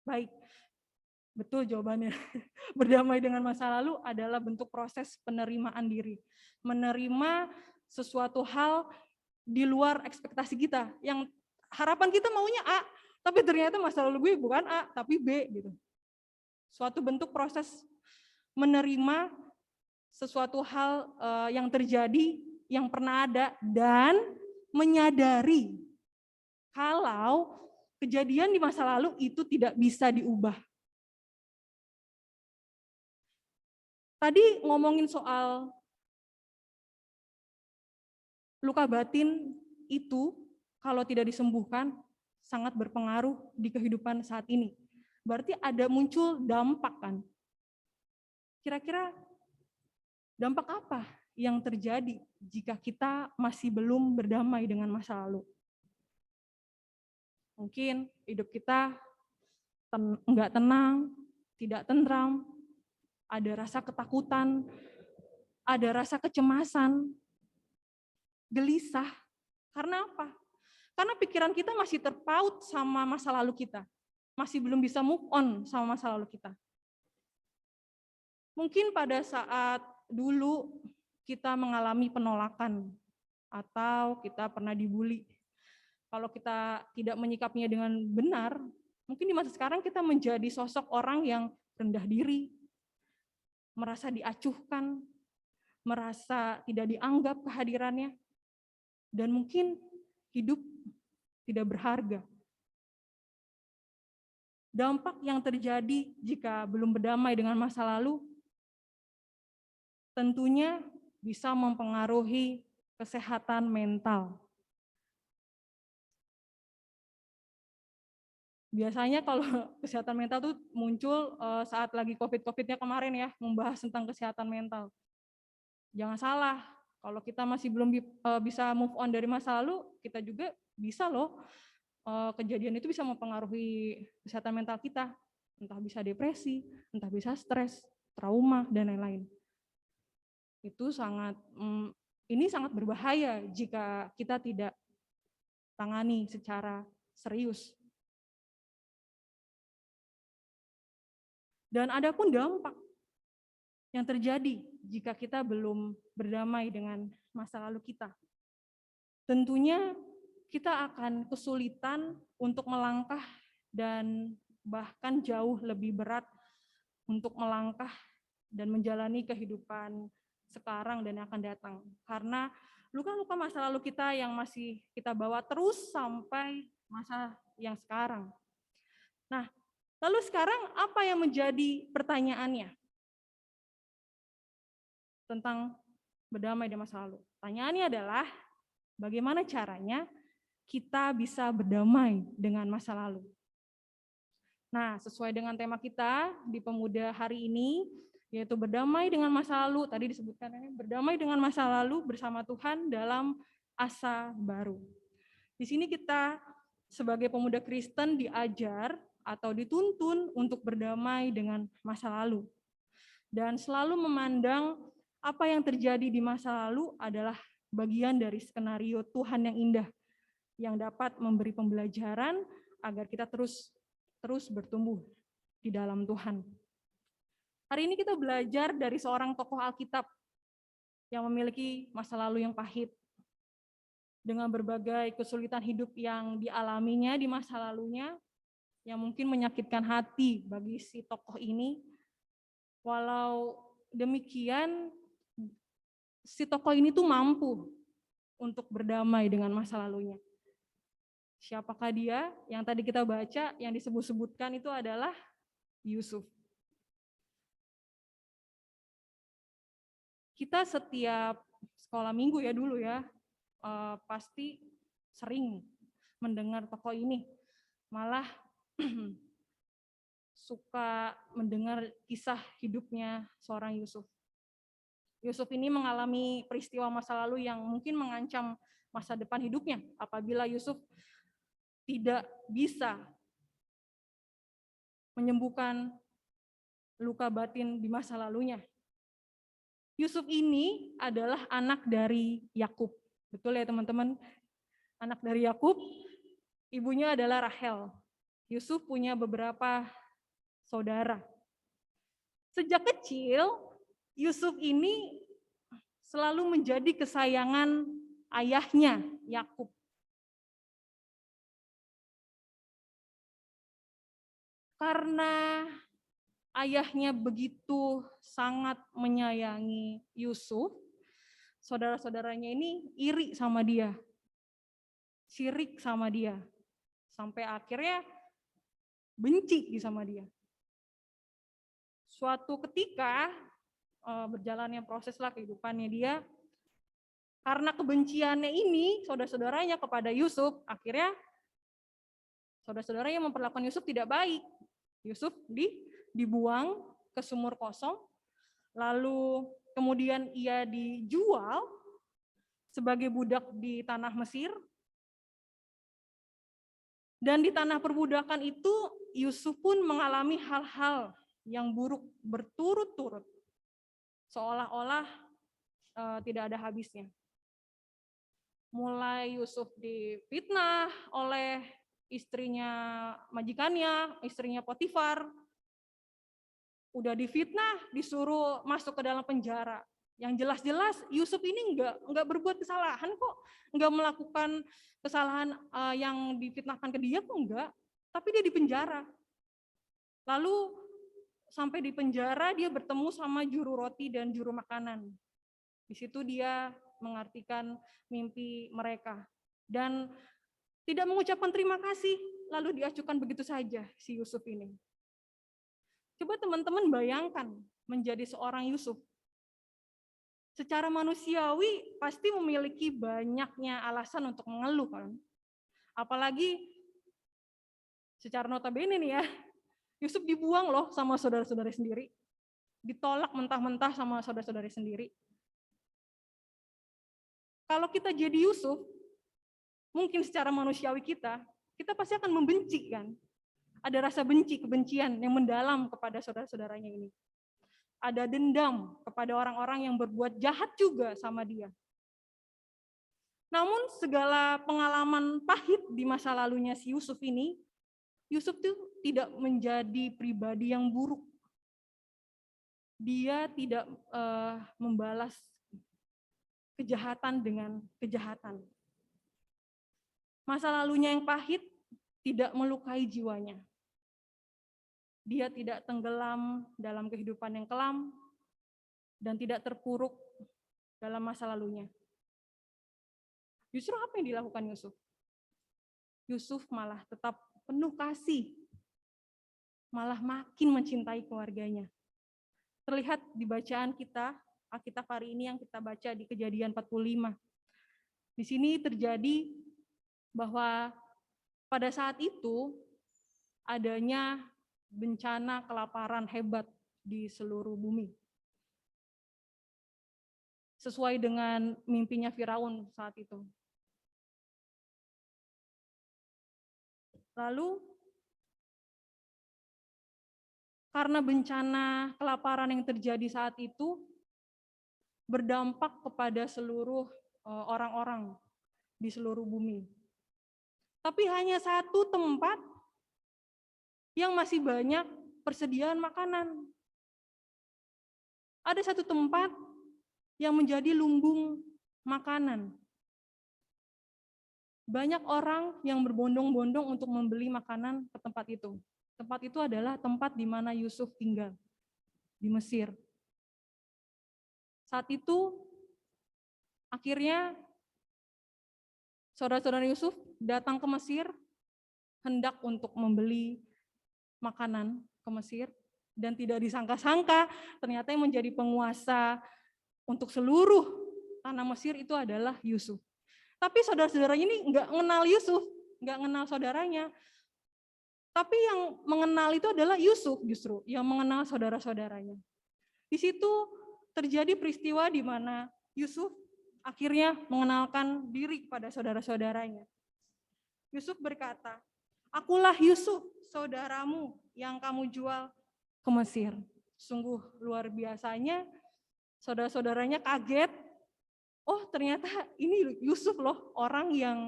Baik, betul jawabannya. Berdamai dengan masa lalu adalah bentuk proses penerimaan diri. Menerima sesuatu hal di luar ekspektasi kita. Yang harapan kita maunya A, tapi ternyata masa lalu gue bukan A, tapi B gitu. Suatu bentuk proses menerima sesuatu hal yang terjadi, yang pernah ada, dan menyadari kalau kejadian di masa lalu itu tidak bisa diubah. Tadi ngomongin soal luka batin itu kalau tidak disembuhkan sangat berpengaruh di kehidupan saat ini. Berarti ada muncul dampak kan? Kira-kira dampak apa yang terjadi jika kita masih belum berdamai dengan masa lalu? Mungkin hidup kita enggak tenang, tidak tentram, ada rasa ketakutan, ada rasa kecemasan, gelisah. Karena apa? Karena pikiran kita masih terpaut sama masa lalu kita. Masih belum bisa move on sama masa lalu kita. Mungkin pada saat dulu kita mengalami penolakan atau kita pernah dibully. Kalau kita tidak menyikapinya dengan benar, mungkin di masa sekarang kita menjadi sosok orang yang rendah diri, merasa diacuhkan, merasa tidak dianggap kehadirannya, dan mungkin hidup tidak berharga. Dampak yang terjadi jika belum berdamai dengan masa lalu tentunya bisa mempengaruhi kesehatan mental. Biasanya kalau kesehatan mental tuh muncul saat lagi COVID-nya kemarin ya, membahas tentang kesehatan mental. Jangan salah, kalau kita masih belum bisa move on dari masa lalu, kita juga bisa loh, kejadian itu bisa mempengaruhi kesehatan mental kita. Entah bisa depresi, entah bisa stres, trauma, dan lain-lain. Itu ini sangat berbahaya jika kita tidak tangani secara serius. Dan ada pun dampak yang terjadi jika kita belum berdamai dengan masa lalu kita. Tentunya kita akan kesulitan untuk melangkah dan bahkan jauh lebih berat untuk melangkah dan menjalani kehidupan sekarang dan yang akan datang. Karena luka-luka masa lalu kita yang masih kita bawa terus sampai masa yang sekarang. Nah, lalu sekarang apa yang menjadi pertanyaannya? Tentang berdamai di masa lalu. Pertanyaannya adalah, bagaimana caranya kita bisa berdamai dengan masa lalu? Nah, sesuai dengan tema kita di Pemuda hari ini, yaitu berdamai dengan masa lalu, tadi disebutkan ini, berdamai dengan masa lalu bersama Tuhan dalam asa baru. Di sini kita sebagai pemuda Kristen diajar atau dituntun untuk berdamai dengan masa lalu. Dan selalu memandang apa yang terjadi di masa lalu adalah bagian dari skenario Tuhan yang indah, yang dapat memberi pembelajaran agar kita terus bertumbuh di dalam Tuhan. Hari ini kita belajar dari seorang tokoh Alkitab yang memiliki masa lalu yang pahit, dengan berbagai kesulitan hidup yang dialaminya di masa lalunya, yang mungkin menyakitkan hati bagi si tokoh ini. Walau demikian, si tokoh ini tuh mampu untuk berdamai dengan masa lalunya. Siapakah dia? Yang tadi kita baca, yang disebut-sebutkan itu adalah Yusuf. Kita setiap sekolah minggu ya dulu ya, pasti sering mendengar tokoh ini. Malah suka mendengar kisah hidupnya seorang Yusuf. Yusuf ini mengalami peristiwa masa lalu yang mungkin mengancam masa depan hidupnya apabila Yusuf tidak bisa menyembuhkan luka batin di masa lalunya. Yusuf ini adalah anak dari Yakub. Betul ya teman-teman? Anak dari Yakub, ibunya adalah Rahel. Yusuf punya beberapa saudara. Sejak kecil, Yusuf ini selalu menjadi kesayangan ayahnya, Yakub. Karena ayahnya begitu sangat menyayangi Yusuf, saudara-saudaranya ini iri sama dia, sirik sama dia, sampai akhirnya benci sama dia. Suatu ketika berjalannya proses lah kehidupannya dia, karena kebenciannya ini saudara-saudaranya kepada Yusuf, akhirnya saudara-saudaranya memperlakukan Yusuf tidak baik. Yusuf dibuang ke sumur kosong, lalu kemudian ia dijual sebagai budak di tanah Mesir. Dan di tanah perbudakan itu Yusuf pun mengalami hal-hal yang buruk berturut-turut, seolah-olah tidak ada habisnya. Mulai Yusuf difitnah oleh istrinya majikannya, istrinya Potifar, udah difitnah, disuruh masuk ke dalam penjara. Yang jelas-jelas Yusuf ini enggak berbuat kesalahan kok, enggak melakukan kesalahan yang difitnahkan ke dia kok enggak, tapi dia di penjara. Lalu sampai di penjara dia bertemu sama juru roti dan juru makanan. Di situ dia mengartikan mimpi mereka dan tidak mengucapkan terima kasih, lalu diacuhkan begitu saja si Yusuf ini. Coba teman-teman bayangkan menjadi seorang Yusuf. Secara manusiawi pasti memiliki banyaknya alasan untuk mengeluh kan. Apalagi secara notabene nih ya, Yusuf dibuang loh sama saudara-saudara sendiri. Ditolak mentah-mentah sama saudara-saudara sendiri. Kalau kita jadi Yusuf, mungkin secara manusiawi kita pasti akan membenci kan. Ada rasa benci, kebencian yang mendalam kepada saudara-saudaranya ini. Ada dendam kepada orang-orang yang berbuat jahat juga sama dia. Namun segala pengalaman pahit di masa lalunya si Yusuf ini, Yusuf itu tidak menjadi pribadi yang buruk. Dia tidak membalas kejahatan dengan kejahatan. Masa lalunya yang pahit tidak melukai jiwanya. Dia tidak tenggelam dalam kehidupan yang kelam dan tidak terpuruk dalam masa lalunya. Justru apa yang dilakukan Yusuf? Yusuf malah tetap penuh kasih, malah makin mencintai keluarganya. Terlihat di bacaan kita, Alkitab hari ini yang kita baca di Kejadian 45. Di sini terjadi bahwa pada saat itu adanya bencana kelaparan hebat di seluruh bumi. Sesuai dengan mimpinya Firaun saat itu. Lalu karena bencana kelaparan yang terjadi saat itu berdampak kepada seluruh orang-orang di seluruh bumi. Tapi hanya satu tempat yang masih banyak persediaan makanan. Ada satu tempat yang menjadi lumbung makanan. Banyak orang yang berbondong-bondong untuk membeli makanan ke tempat itu. Tempat itu adalah tempat di mana Yusuf tinggal, di Mesir. Saat itu, akhirnya saudara-saudara Yusuf datang ke Mesir, hendak untuk membeli makanan ke Mesir, dan tidak disangka-sangka ternyata yang menjadi penguasa untuk seluruh tanah Mesir itu adalah Yusuf. Tapi saudara-saudaranya ini nggak mengenal Yusuf, nggak mengenal saudaranya. Tapi yang mengenal itu adalah Yusuf justru, yang mengenal saudara-saudaranya. Di situ terjadi peristiwa di mana Yusuf akhirnya mengenalkan diri kepada saudara-saudaranya. Yusuf berkata, "Akulah Yusuf, saudaramu yang kamu jual ke Mesir." Sungguh luar biasanya, saudara-saudaranya kaget. Oh, ternyata ini Yusuf loh, orang yang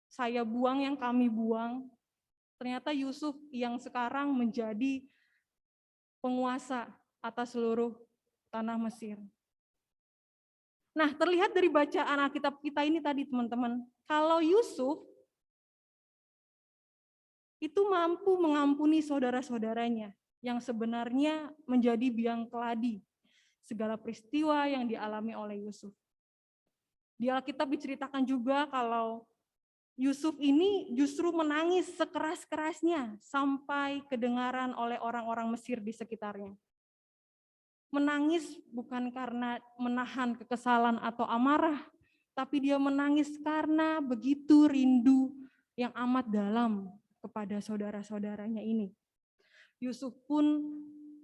saya buang, yang kami buang. Ternyata Yusuf yang sekarang menjadi penguasa atas seluruh tanah Mesir. Nah, terlihat dari bacaan Alkitab kita ini tadi, teman-teman, kalau Yusuf itu mampu mengampuni saudara-saudaranya yang sebenarnya menjadi biang keladi segala peristiwa yang dialami oleh Yusuf. Di Alkitab diceritakan juga kalau Yusuf ini justru menangis sekeras-kerasnya sampai kedengaran oleh orang-orang Mesir di sekitarnya. Menangis bukan karena menahan kekesalan atau amarah, tapi dia menangis karena begitu rindu yang amat dalam kepada saudara-saudaranya ini. Yusuf pun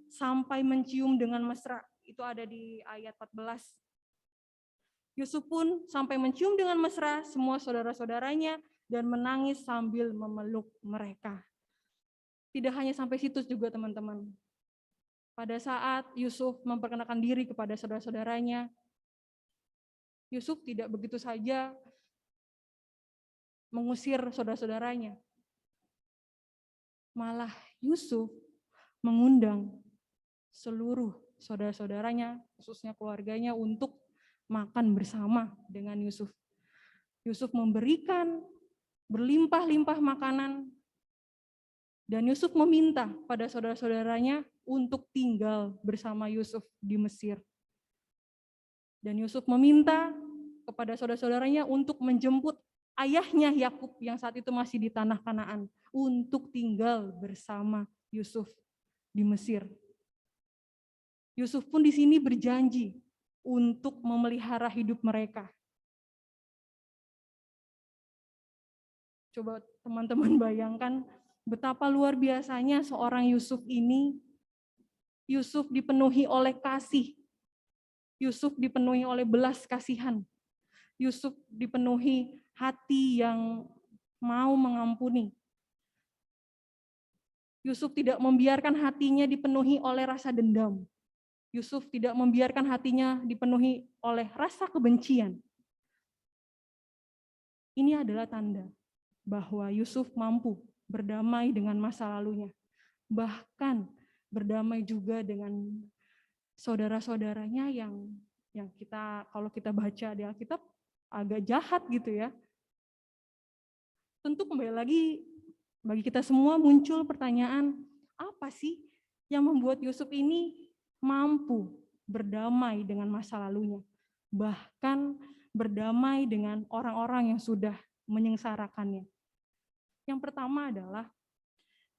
sampai mencium dengan mesra, itu ada di ayat 14. Yusuf pun sampai mencium dengan mesra semua saudara-saudaranya dan menangis sambil memeluk mereka. Tidak hanya sampai situ juga, teman-teman. Pada saat Yusuf memperkenalkan diri kepada saudara-saudaranya, Yusuf tidak begitu saja mengusir saudara-saudaranya. Malah Yusuf mengundang seluruh saudara-saudaranya, khususnya keluarganya, untuk makan bersama dengan Yusuf. Yusuf memberikan berlimpah-limpah makanan, dan Yusuf meminta pada saudara-saudaranya untuk tinggal bersama Yusuf di Mesir. Dan Yusuf meminta kepada saudara-saudaranya untuk menjemput ayahnya Yakub yang saat itu masih di tanah Kanaan untuk tinggal bersama Yusuf di Mesir. Yusuf pun di sini berjanji untuk memelihara hidup mereka. Coba teman-teman bayangkan betapa luar biasanya seorang Yusuf ini. Yusuf dipenuhi oleh kasih. Yusuf dipenuhi oleh belas kasihan. Yusuf dipenuhi hati yang mau mengampuni. Yusuf tidak membiarkan hatinya dipenuhi oleh rasa dendam. Yusuf tidak membiarkan hatinya dipenuhi oleh rasa kebencian. Ini adalah tanda bahwa Yusuf mampu berdamai dengan masa lalunya. Bahkan berdamai juga dengan saudara-saudaranya yang kita, kalau kita baca di Alkitab, agak jahat gitu ya. Tentu kembali lagi bagi kita semua muncul pertanyaan, apa sih yang membuat Yusuf ini mampu berdamai dengan masa lalunya, bahkan berdamai dengan orang-orang yang sudah menyengsarakannya. Yang pertama adalah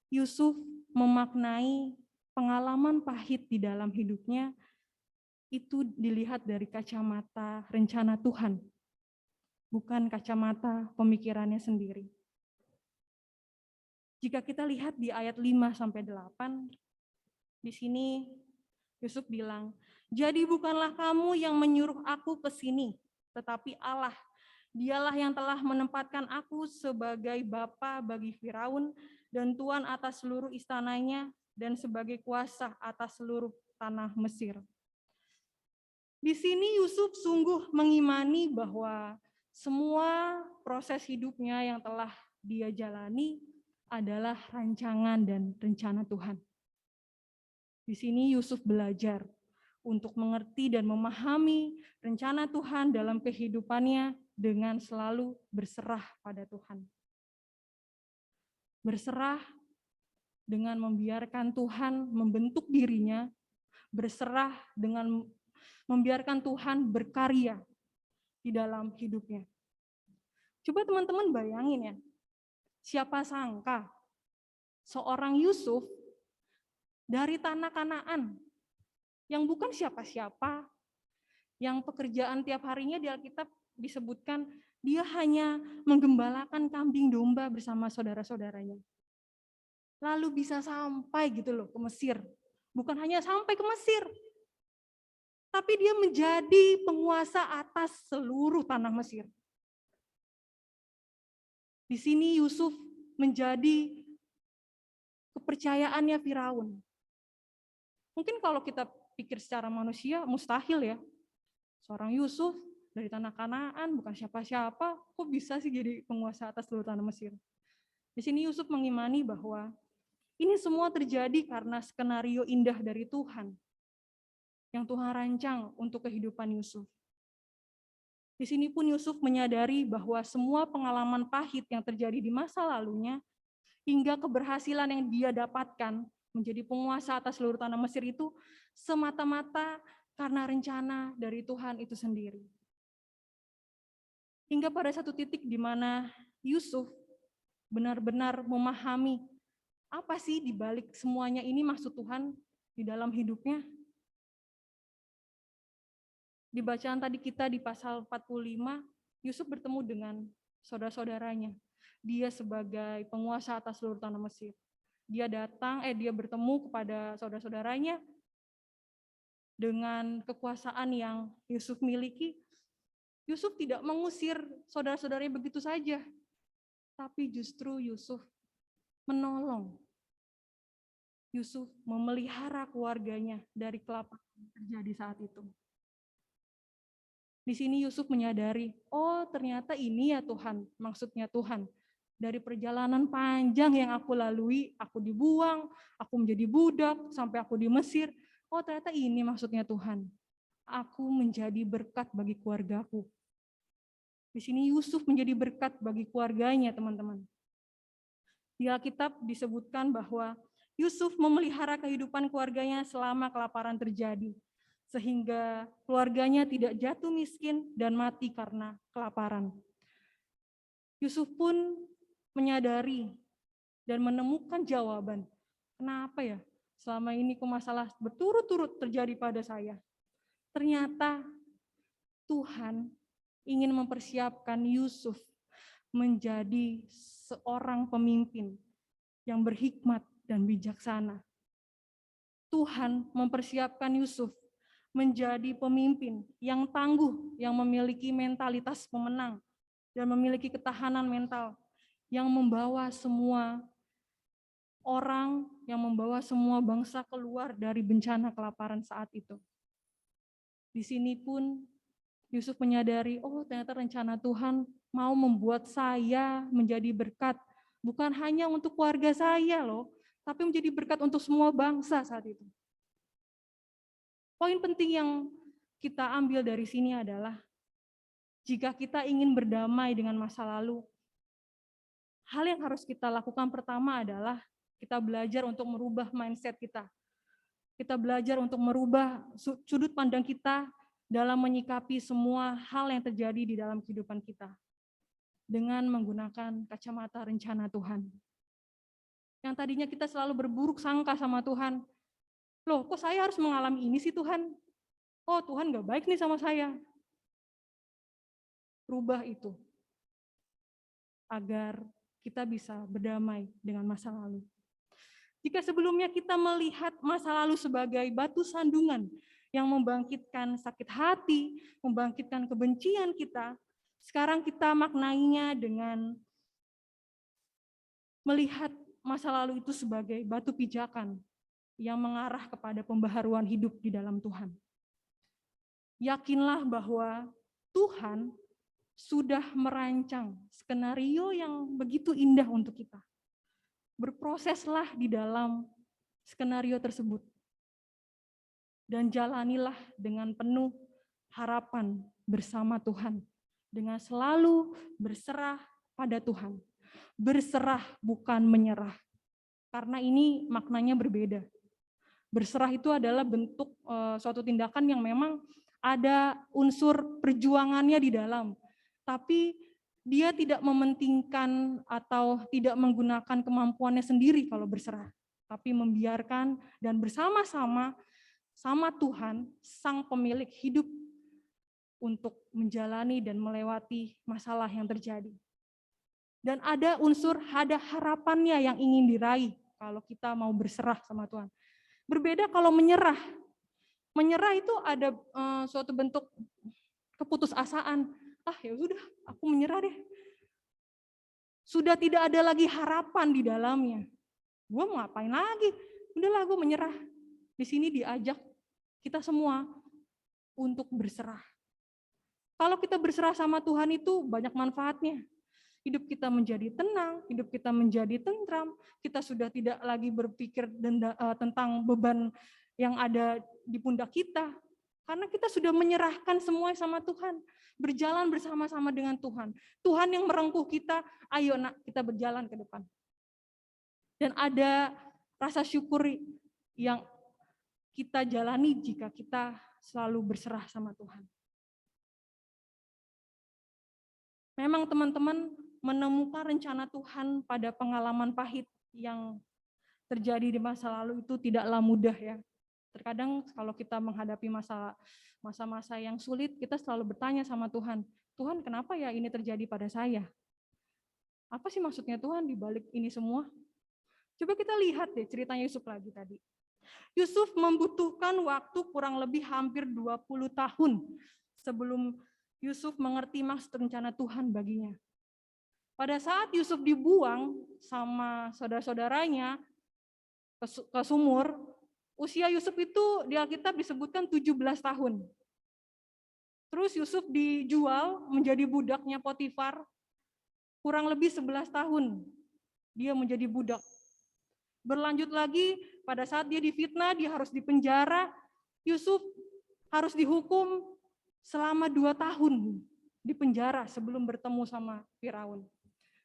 Yusuf memaknai pengalaman pahit di dalam hidupnya itu dilihat dari kacamata rencana Tuhan, bukan kacamata pemikirannya sendiri. Jika kita lihat di ayat 5-8, di sini Yusuf bilang, "Jadi bukanlah kamu yang menyuruh aku ke sini, tetapi Allah. Dialah yang telah menempatkan aku sebagai bapa bagi Firaun dan tuan atas seluruh istananya dan sebagai kuasa atas seluruh tanah Mesir." Di sini Yusuf sungguh mengimani bahwa semua proses hidupnya yang telah dia jalani adalah rancangan dan rencana Tuhan. Di sini Yusuf belajar untuk mengerti dan memahami rencana Tuhan dalam kehidupannya dengan selalu berserah pada Tuhan. Berserah dengan membiarkan Tuhan membentuk dirinya, berserah dengan membiarkan Tuhan berkarya di dalam hidupnya. Coba teman-teman bayangin ya, siapa sangka seorang Yusuf dari tanah Kanaan yang bukan siapa-siapa, yang pekerjaan tiap harinya di Alkitab disebutkan dia hanya menggembalakan kambing domba bersama saudara-saudaranya. Lalu bisa sampai gitu loh ke Mesir. Bukan hanya sampai ke Mesir, tapi dia menjadi penguasa atas seluruh tanah Mesir. Di sini Yusuf menjadi kepercayaannya Firaun. Mungkin kalau kita pikir secara manusia mustahil ya. Seorang Yusuf dari tanah Kanaan bukan siapa-siapa, kok bisa sih jadi penguasa atas seluruh tanah Mesir? Di sini Yusuf mengimani bahwa ini semua terjadi karena skenario indah dari Tuhan yang Tuhan rancang untuk kehidupan Yusuf. Di sini pun Yusuf menyadari bahwa semua pengalaman pahit yang terjadi di masa lalunya hingga keberhasilan yang dia dapatkan menjadi penguasa atas seluruh tanah Mesir itu semata-mata karena rencana dari Tuhan itu sendiri. Hingga pada satu titik di mana Yusuf benar-benar memahami apa sih di balik semuanya ini maksud Tuhan di dalam hidupnya. Di bacaan tadi kita di pasal 45, Yusuf bertemu dengan saudara-saudaranya. Dia sebagai penguasa atas seluruh tanah Mesir. Dia bertemu kepada saudara-saudaranya dengan kekuasaan yang Yusuf miliki. Yusuf tidak mengusir saudara-saudaranya begitu saja, tapi justru Yusuf menolong. Yusuf memelihara keluarganya dari kelaparan yang terjadi saat itu. Di sini Yusuf menyadari, oh ternyata ini ya Tuhan, maksudnya Tuhan. Dari perjalanan panjang yang aku lalui, aku dibuang, aku menjadi budak, sampai aku di Mesir. Oh ternyata ini maksudnya Tuhan. Aku menjadi berkat bagi keluargaku. Di sini Yusuf menjadi berkat bagi keluarganya, teman-teman. Di Alkitab disebutkan bahwa Yusuf memelihara kehidupan keluarganya selama kelaparan terjadi, sehingga keluarganya tidak jatuh miskin dan mati karena kelaparan. Yusuf pun menyadari dan menemukan jawaban, kenapa ya selama ini masalah berturut-turut terjadi pada saya. Ternyata Tuhan ingin mempersiapkan Yusuf menjadi seorang pemimpin yang berhikmat dan bijaksana. Tuhan mempersiapkan Yusuf menjadi pemimpin yang tangguh, yang memiliki mentalitas pemenang, dan memiliki ketahanan mental, yang membawa semua orang, yang membawa semua bangsa keluar dari bencana kelaparan saat itu. Di sini pun Yusuf menyadari, oh ternyata rencana Tuhan mau membuat saya menjadi berkat, bukan hanya untuk keluarga saya loh, tapi menjadi berkat untuk semua bangsa saat itu. Poin penting yang kita ambil dari sini adalah, jika kita ingin berdamai dengan masa lalu, hal yang harus kita lakukan pertama adalah kita belajar untuk merubah mindset kita. Kita belajar untuk merubah sudut pandang kita dalam menyikapi semua hal yang terjadi di dalam kehidupan kita dengan menggunakan kacamata rencana Tuhan. Yang tadinya kita selalu berburuk sangka sama Tuhan, loh kok saya harus mengalami ini sih Tuhan? oh Tuhan gak baik nih sama saya. Rubah itu agar kita bisa berdamai dengan masa lalu. Jika sebelumnya kita melihat masa lalu sebagai batu sandungan yang membangkitkan sakit hati, membangkitkan kebencian kita, sekarang kita maknainya dengan melihat masa lalu itu sebagai batu pijakan yang mengarah kepada pembaharuan hidup di dalam Tuhan. Yakinlah bahwa Tuhan sudah merancang skenario yang begitu indah untuk kita. Berproseslah di dalam skenario tersebut. Dan jalanilah dengan penuh harapan bersama Tuhan. Dengan selalu berserah pada Tuhan. Berserah bukan menyerah. Karena ini maknanya berbeda. Berserah itu adalah bentuk suatu tindakan yang memang ada unsur perjuangannya di dalam. Tapi dia tidak mementingkan atau tidak menggunakan kemampuannya sendiri kalau berserah, tapi membiarkan dan bersama-sama sama Tuhan, sang pemilik hidup, untuk menjalani dan melewati masalah yang terjadi. Dan ada harapannya yang ingin diraih kalau kita mau berserah sama Tuhan. Berbeda kalau menyerah. Menyerah itu ada suatu bentuk keputusasaan. Ya sudah, aku menyerah deh. Sudah tidak ada lagi harapan di dalamnya. Gue mau ngapain lagi? Udahlah, gue menyerah. Di sini diajak kita semua untuk berserah. Kalau kita berserah sama Tuhan itu banyak manfaatnya. Hidup kita menjadi tenang, hidup kita menjadi tentram, kita sudah tidak lagi berpikir tentang beban yang ada di pundak kita. Karena kita sudah menyerahkan semua sama Tuhan. Berjalan bersama-sama dengan Tuhan. Tuhan yang merengkuh kita, ayo nak kita berjalan ke depan. Dan ada rasa syukur yang kita jalani jika kita selalu berserah sama Tuhan. Memang teman-teman menemukan rencana Tuhan pada pengalaman pahit yang terjadi di masa lalu itu tidaklah mudah ya. Terkadang kalau kita menghadapi masa-masa yang sulit, kita selalu bertanya sama Tuhan, Tuhan kenapa ya ini terjadi pada saya? Apa sih maksudnya Tuhan di balik ini semua? Coba kita lihat deh ceritanya Yusuf lagi tadi. Yusuf membutuhkan waktu kurang lebih hampir 20 tahun sebelum Yusuf mengerti maksud rencana Tuhan baginya. Pada saat Yusuf dibuang sama saudara-saudaranya ke sumur, usia Yusuf itu di Alkitab disebutkan 17 tahun. Terus Yusuf dijual menjadi budaknya Potifar, kurang lebih 11 tahun dia menjadi budak. Berlanjut lagi, pada saat dia difitnah, dia harus dipenjara, Yusuf harus dihukum selama 2 tahun di penjara sebelum bertemu sama Firaun.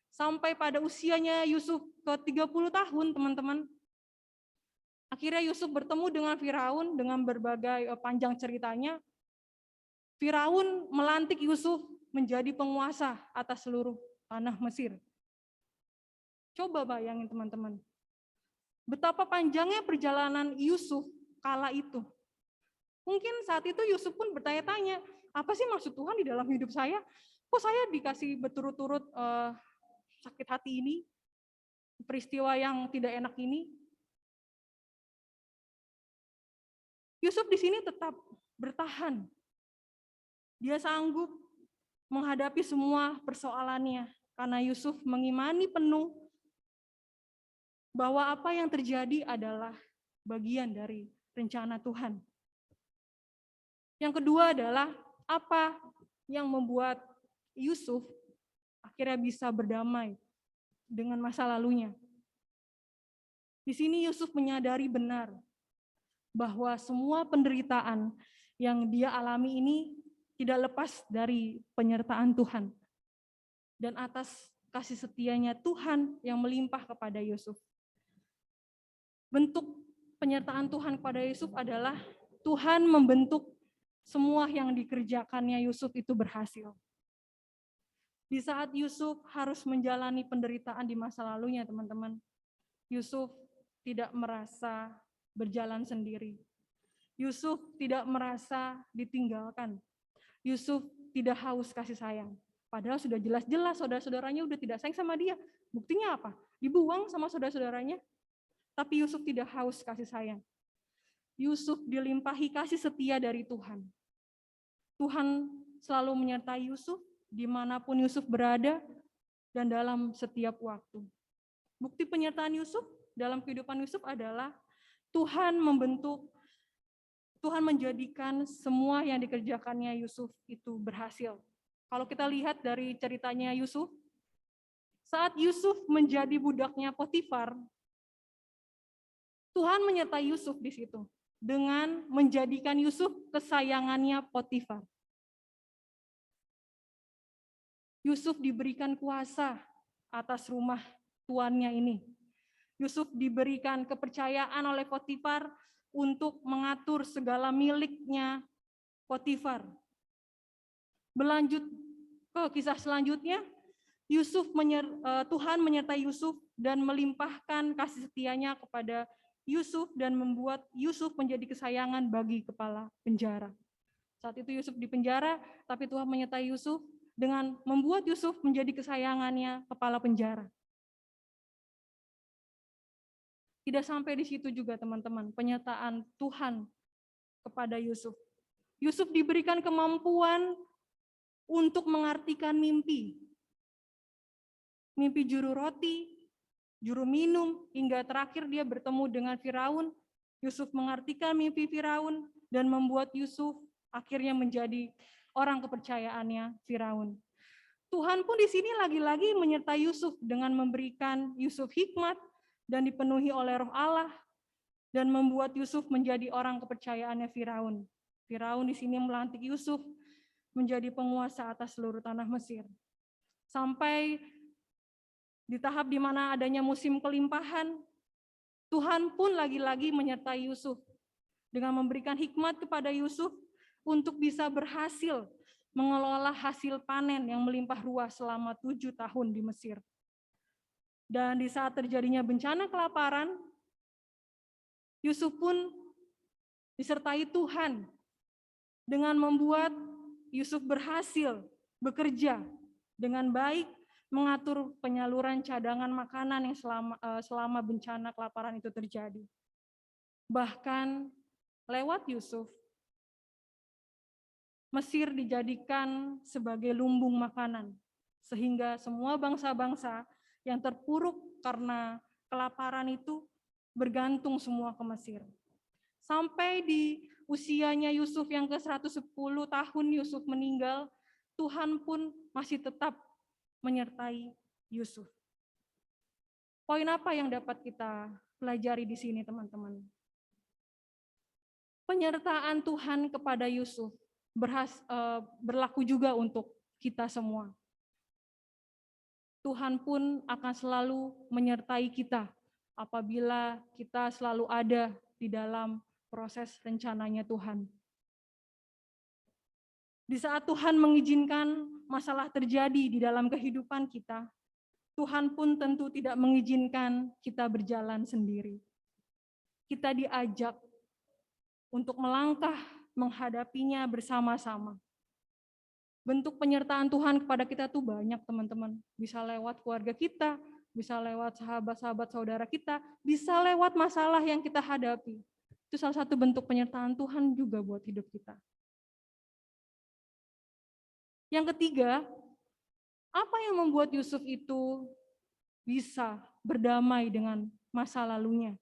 Sampai pada usianya Yusuf ke 30 tahun, teman-teman. Akhirnya Yusuf bertemu dengan Firaun dengan berbagai panjang ceritanya. Firaun melantik Yusuf menjadi penguasa atas seluruh tanah Mesir. Coba bayangin teman-teman. Betapa panjangnya perjalanan Yusuf kala itu. Mungkin saat itu Yusuf pun bertanya-tanya, apa sih maksud Tuhan di dalam hidup saya? Kok saya dikasih berturut-turut sakit hati ini, peristiwa yang tidak enak ini? Yusuf di sini tetap bertahan. Dia sanggup menghadapi semua persoalannya karena Yusuf mengimani penuh bahwa apa yang terjadi adalah bagian dari rencana Tuhan. Yang kedua adalah apa yang membuat Yusuf akhirnya bisa berdamai dengan masa lalunya. Di sini Yusuf menyadari benar bahwa semua penderitaan yang dia alami ini tidak lepas dari penyertaan Tuhan. Dan atas kasih setianya Tuhan yang melimpah kepada Yusuf. Bentuk penyertaan Tuhan kepada Yusuf adalah Tuhan membentuk semua yang dikerjakannya Yusuf itu berhasil. Di saat Yusuf harus menjalani penderitaan di masa lalunya, teman-teman, Yusuf tidak merasa berjalan sendiri. Yusuf tidak merasa ditinggalkan. Yusuf tidak haus kasih sayang. Padahal sudah jelas-jelas saudara-saudaranya udah tidak sayang sama dia. Buktinya apa? Dibuang sama saudara-saudaranya. Tapi Yusuf tidak haus kasih sayang. Yusuf dilimpahi kasih setia dari Tuhan. Tuhan selalu menyertai Yusuf dimanapun Yusuf berada dan dalam setiap waktu. Bukti penyertaan Yusuf dalam kehidupan Yusuf adalah Tuhan menjadikan semua yang dikerjakannya Yusuf itu berhasil. Kalau kita lihat dari ceritanya Yusuf, saat Yusuf menjadi budaknya Potifar, Tuhan menyertai Yusuf di situ dengan menjadikan Yusuf kesayangannya Potifar. Yusuf diberikan kuasa atas rumah tuannya ini. Yusuf diberikan kepercayaan oleh Potifar untuk mengatur segala miliknya Potifar. Berlanjut ke kisah selanjutnya, Tuhan menyertai Yusuf dan melimpahkan kasih setianya kepada Yusuf dan membuat Yusuf menjadi kesayangan bagi kepala penjara. Saat itu Yusuf di penjara, tapi Tuhan menyertai Yusuf dengan membuat Yusuf menjadi kesayangannya kepala penjara. Tidak sampai di situ juga teman-teman, penyertaan Tuhan kepada Yusuf. Yusuf diberikan kemampuan untuk mengartikan mimpi. Mimpi juru roti, juru minum, hingga terakhir dia bertemu dengan Firaun. Yusuf mengartikan mimpi Firaun dan membuat Yusuf akhirnya menjadi orang kepercayaannya Firaun. Tuhan pun di sini lagi-lagi menyertai Yusuf dengan memberikan Yusuf hikmat dan dipenuhi oleh Roh Allah dan membuat Yusuf menjadi orang kepercayaannya Firaun. Firaun di sini melantik Yusuf menjadi penguasa atas seluruh tanah Mesir. Sampai di tahap di mana adanya musim kelimpahan, Tuhan pun lagi-lagi menyertai Yusuf dengan memberikan hikmat kepada Yusuf untuk bisa berhasil mengelola hasil panen yang melimpah ruah selama 7 tahun di Mesir. Dan di saat terjadinya bencana kelaparan, Yusuf pun disertai Tuhan dengan membuat Yusuf berhasil bekerja dengan baik, mengatur penyaluran cadangan makanan yang selama bencana kelaparan itu terjadi. Bahkan lewat Yusuf, Mesir dijadikan sebagai lumbung makanan, sehingga semua bangsa-bangsa yang terpuruk karena kelaparan itu bergantung semua ke Mesir. Sampai di usianya Yusuf yang ke-110 tahun Yusuf meninggal, Tuhan pun masih tetap menyertai Yusuf. Poin apa yang dapat kita pelajari di sini, teman-teman? Penyertaan Tuhan kepada Yusuf berlaku juga untuk kita semua. Tuhan pun akan selalu menyertai kita apabila kita selalu ada di dalam proses rencananya Tuhan. Di saat Tuhan mengizinkan masalah terjadi di dalam kehidupan kita, Tuhan pun tentu tidak mengizinkan kita berjalan sendiri. Kita diajak untuk melangkah menghadapinya bersama-sama. Bentuk penyertaan Tuhan kepada kita tuh banyak, teman-teman. Bisa lewat keluarga kita, bisa lewat sahabat-sahabat saudara kita, bisa lewat masalah yang kita hadapi. Itu salah satu bentuk penyertaan Tuhan juga buat hidup kita. Yang ketiga, apa yang membuat Yusuf itu bisa berdamai dengan masa lalunya?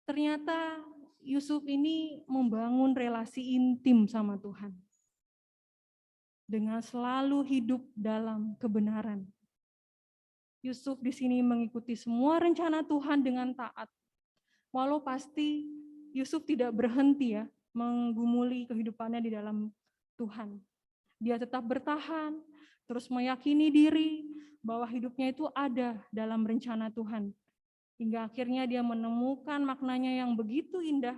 Ternyata Yusuf ini membangun relasi intim sama Tuhan. Dengan selalu hidup dalam kebenaran. Yusuf di sini mengikuti semua rencana Tuhan dengan taat. Walau pasti Yusuf tidak berhenti ya menggumuli kehidupannya di dalam Tuhan. Dia tetap bertahan, terus meyakini diri bahwa hidupnya itu ada dalam rencana Tuhan. Hingga akhirnya dia menemukan maknanya yang begitu indah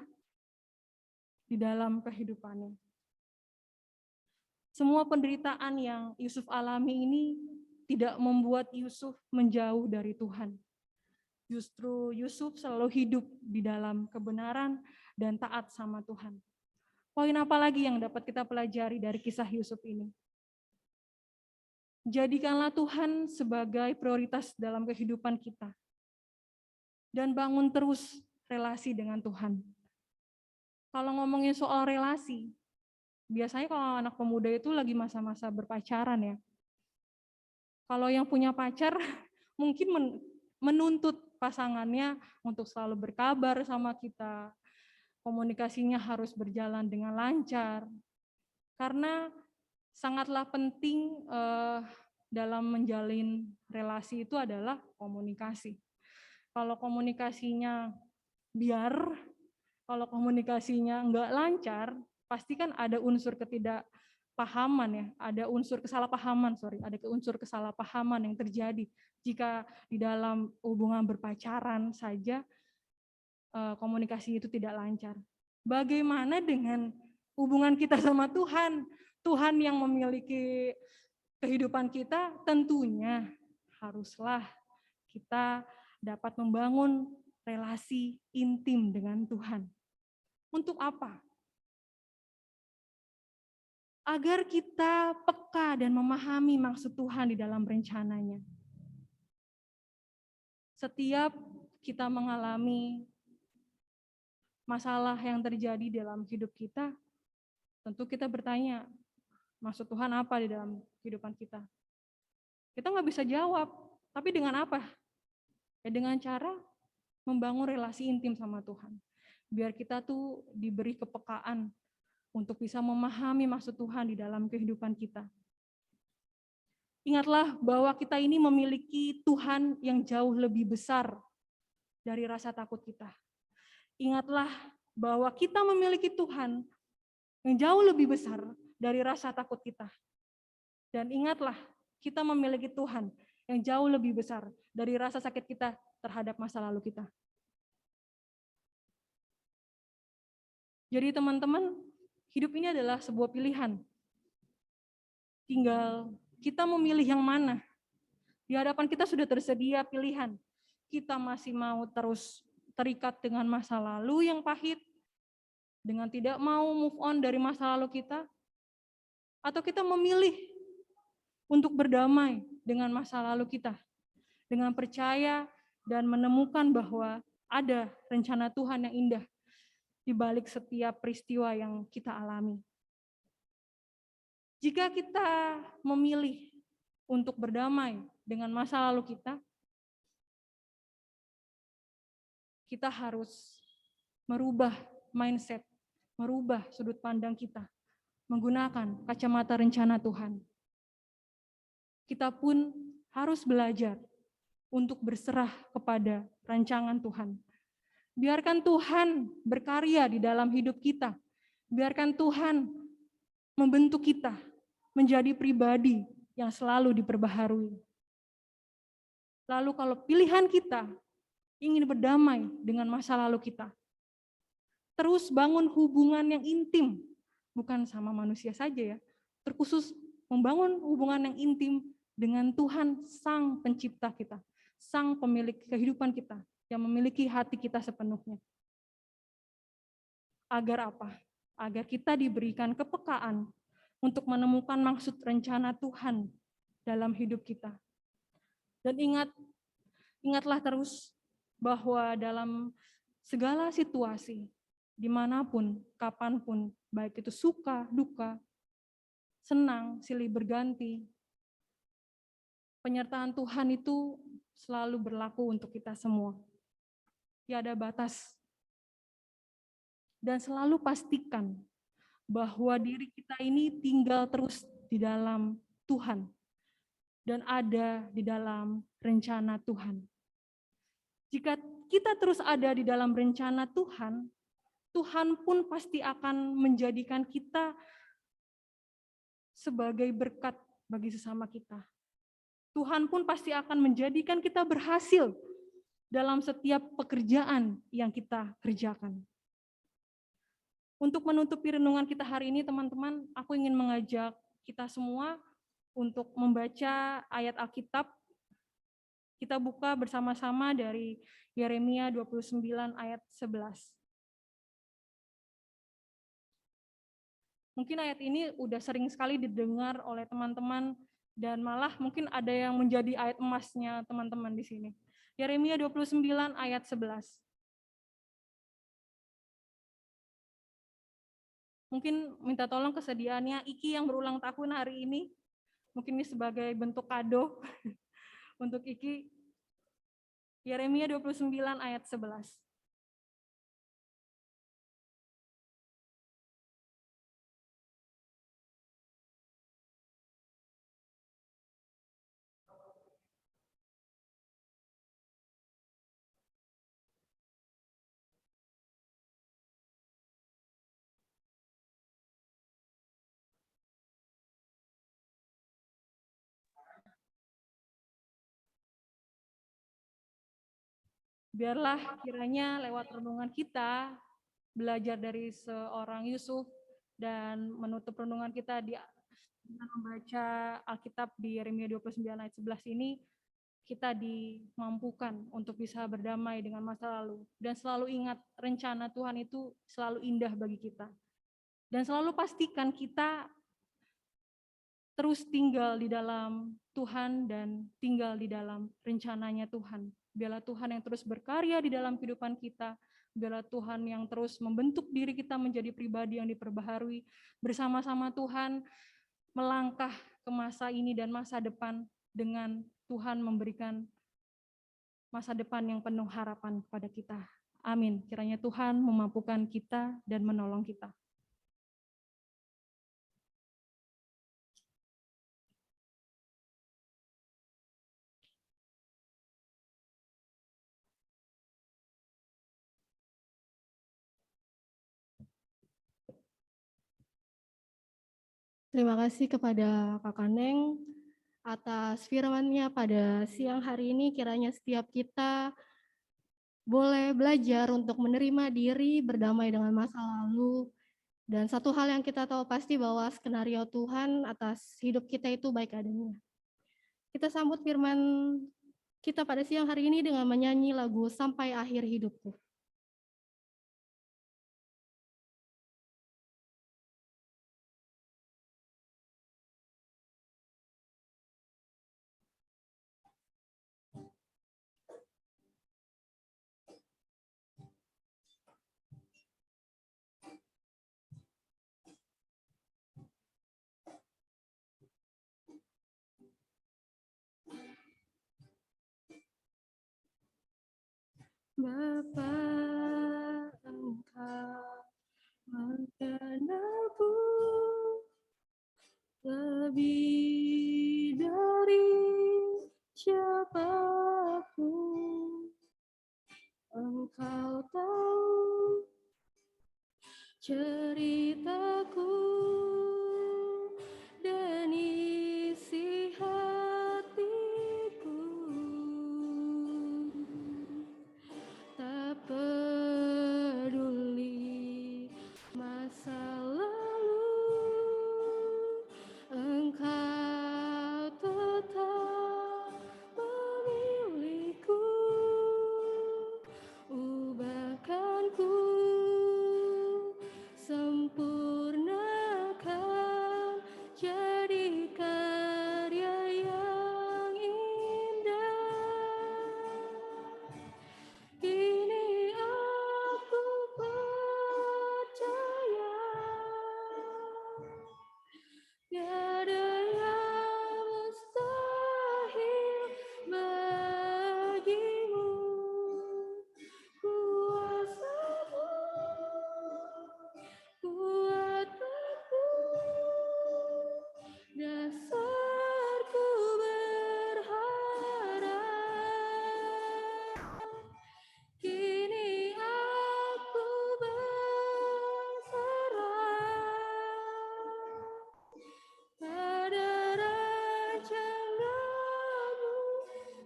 di dalam kehidupannya. Semua penderitaan yang Yusuf alami ini tidak membuat Yusuf menjauh dari Tuhan. Justru Yusuf selalu hidup di dalam kebenaran dan taat sama Tuhan. Poin apa lagi yang dapat kita pelajari dari kisah Yusuf ini? Jadikanlah Tuhan sebagai prioritas dalam kehidupan kita. Dan bangun terus relasi dengan Tuhan. Kalau ngomongin soal relasi, biasanya kalau anak pemuda itu lagi masa-masa berpacaran ya. Kalau yang punya pacar mungkin menuntut pasangannya untuk selalu berkabar sama kita. Komunikasinya harus berjalan dengan lancar. Karena sangatlah penting dalam menjalin relasi itu adalah komunikasi. Kalau komunikasinya kalau komunikasinya enggak lancar, pasti kan ada unsur ketidakpahaman ya, ada unsur kesalahpahaman yang terjadi jika di dalam hubungan berpacaran saja komunikasi itu tidak lancar. Bagaimana dengan hubungan kita sama Tuhan? Tuhan yang memiliki kehidupan kita, tentunya haruslah kita dapat membangun relasi intim dengan Tuhan. Untuk apa? Agar kita peka dan memahami maksud Tuhan di dalam rencananya. Setiap kita mengalami masalah yang terjadi dalam hidup kita, tentu kita bertanya, maksud Tuhan apa di dalam kehidupan kita? Kita nggak bisa jawab, tapi dengan apa? Ya dengan cara membangun relasi intim sama Tuhan. Biar kita tuh diberi kepekaan untuk bisa memahami maksud Tuhan di dalam kehidupan kita. Ingatlah bahwa kita ini memiliki Tuhan yang jauh lebih besar dari rasa takut kita. Ingatlah bahwa kita memiliki Tuhan yang jauh lebih besar dari rasa takut kita. Dan ingatlah, kita memiliki Tuhan yang jauh lebih besar dari rasa sakit kita terhadap masa lalu kita. Jadi teman-teman, hidup ini adalah sebuah pilihan. Tinggal kita memilih yang mana. Di hadapan kita sudah tersedia pilihan. Kita masih mau terus terikat dengan masa lalu yang pahit, dengan tidak mau move on dari masa lalu kita, atau kita memilih untuk berdamai dengan masa lalu kita, dengan percaya dan menemukan bahwa ada rencana Tuhan yang indah di balik setiap peristiwa yang kita alami. Jika kita memilih untuk berdamai dengan masa lalu kita harus merubah mindset, merubah sudut pandang kita, menggunakan kacamata rencana Tuhan. Kita pun harus belajar untuk berserah kepada rancangan Tuhan. Biarkan Tuhan berkarya di dalam hidup kita. Biarkan Tuhan membentuk kita menjadi pribadi yang selalu diperbaharui. Lalu kalau pilihan kita ingin berdamai dengan masa lalu kita, terus bangun hubungan yang intim, bukan sama manusia saja ya, terkhusus membangun hubungan yang intim dengan Tuhan, Sang Pencipta kita, Sang Pemilik kehidupan kita, yang memiliki hati kita sepenuhnya. Agar apa? Agar kita diberikan kepekaan untuk menemukan maksud rencana Tuhan dalam hidup kita. Dan ingatlah terus bahwa dalam segala situasi, dimanapun, kapanpun, baik itu suka, duka, senang, silih berganti, penyertaan Tuhan itu selalu berlaku untuk kita semua. Tiada batas. Dan selalu pastikan bahwa diri kita ini tinggal terus di dalam Tuhan dan ada di dalam rencana Tuhan. Jika kita terus ada di dalam rencana Tuhan, Tuhan pun pasti akan menjadikan kita sebagai berkat bagi sesama kita. Tuhan pun pasti akan menjadikan kita berhasil dalam setiap pekerjaan yang kita kerjakan. Untuk menutupi renungan kita hari ini, teman-teman, aku ingin mengajak kita semua untuk membaca ayat Alkitab. Kita buka bersama-sama dari Yeremia 29 ayat 11. Mungkin ayat ini udah sering sekali didengar oleh teman-teman dan malah mungkin ada yang menjadi ayat emasnya teman-teman di sini. Yeremia 29 ayat 11. Mungkin minta tolong kesediaannya Iki yang berulang tahun hari ini. Mungkin ini sebagai bentuk kado untuk Iki. Yeremia 29 ayat 11. Biarlah kiranya lewat renungan kita belajar dari seorang Yusuf dan menutup renungan kita dengan membaca Alkitab di Yeremia 29 ayat 11 ini, kita dimampukan untuk bisa berdamai dengan masa lalu dan selalu ingat rencana Tuhan itu selalu indah bagi kita. Dan selalu pastikan kita terus tinggal di dalam Tuhan dan tinggal di dalam rencananya Tuhan. Biarlah Tuhan yang terus berkarya di dalam kehidupan kita. Biarlah Tuhan yang terus membentuk diri kita menjadi pribadi yang diperbaharui. Bersama-sama Tuhan melangkah ke masa ini dan masa depan dengan Tuhan memberikan masa depan yang penuh harapan kepada kita. Amin. Kiranya Tuhan memampukan kita dan menolong kita. Terima kasih kepada Kakak Neng atas firman-Nya pada siang hari ini. Kiranya setiap kita boleh belajar untuk menerima diri, berdamai dengan masa lalu. Dan satu hal yang kita tahu pasti bahwa skenario Tuhan atas hidup kita itu baik adanya. Kita sambut firman kita pada siang hari ini dengan menyanyi lagu Sampai Akhir Hidupku. Bapa, Engkau mengenalku lebih dari siapapun. Engkau tahu ceritaku dan isi hatiku. Tak peduli masa lalu, Engkau tetap memilihku. Ubahkanku, sempurnakan, jadi karya yang indah. Kini aku percaya tiada yang mustahil bagimu. Kuasa-Mu, kuat-Ku, dasarku berharap. Kini aku berserah pada rencana-Mu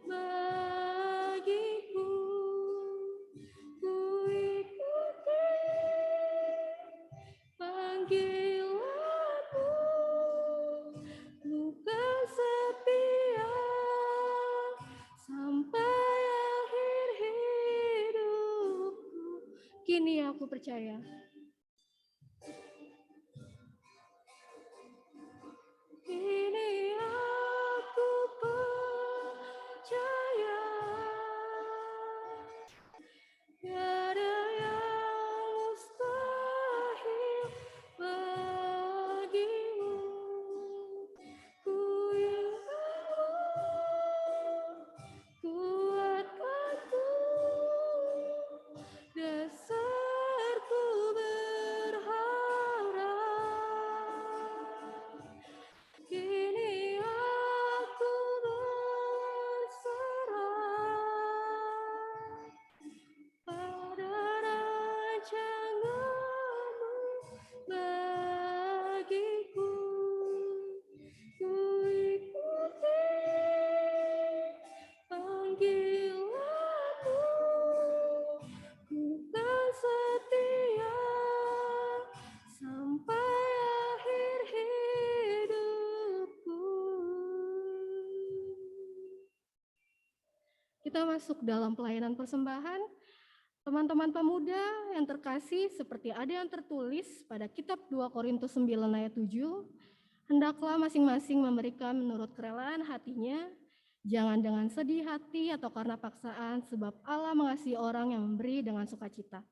bagiku. Ku ikuti panggilan-Mu, bukan setia sampai akhir hidupku. Kini aku percaya. kita masuk dalam pelayanan persembahan. Teman-teman pemuda yang terkasih, seperti ada yang tertulis pada kitab 2 Korintus 9 ayat 7, hendaklah masing-masing memberikan menurut kerelaan hatinya, jangan dengan sedih hati atau karena paksaan, sebab Allah mengasihi orang yang memberi dengan sukacita.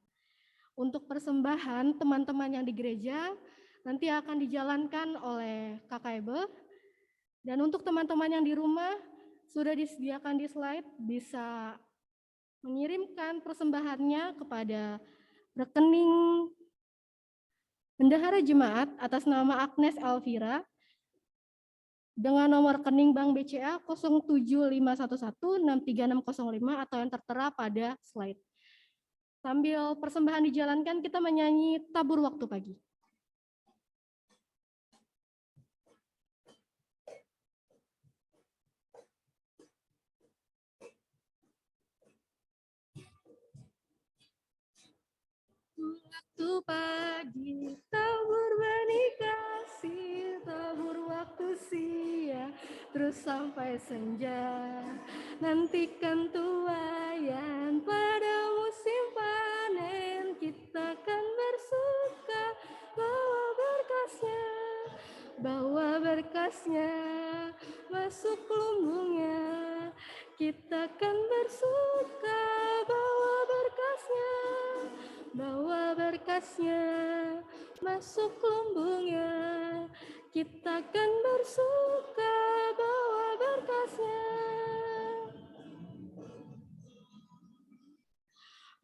Untuk persembahan teman-teman yang di gereja nanti akan dijalankan oleh Kakak Ebe. Dan untuk teman-teman yang di rumah sudah disediakan di slide, bisa mengirimkan persembahannya kepada rekening Bendahara Jemaat atas nama Agnes Elvira dengan nomor rekening Bank BCA 07511636605 atau yang tertera pada slide. Sambil persembahan dijalankan, kita menyanyi Tabur Waktu Pagi. Waktu pagi, tabur benih kasih, tabur waktu siang, terus sampai senja. Nantikan tuaian pada musim panen, kita kan bersuka bawa berkasnya, bawa berkasnya masuk lumbungnya. Kita kan bersuka bawa berkasnya, bawa berkasnya masuk lumbungnya. Kita kan bersuka bawa berkasnya.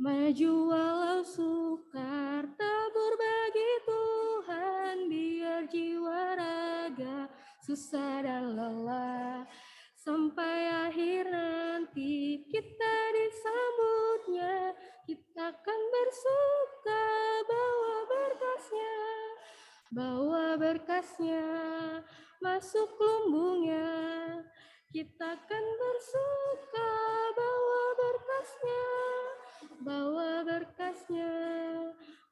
Maju walau sukar, tabur bagi Tuhan, biar jiwa raga susah dan lelah. Sampai akhir nanti kita disambutnya, kita akan bersuka bawa berkasnya, bawa berkasnya masuk lumbungnya. Kita akan bersuka bawa berkasnya, bawa berkasnya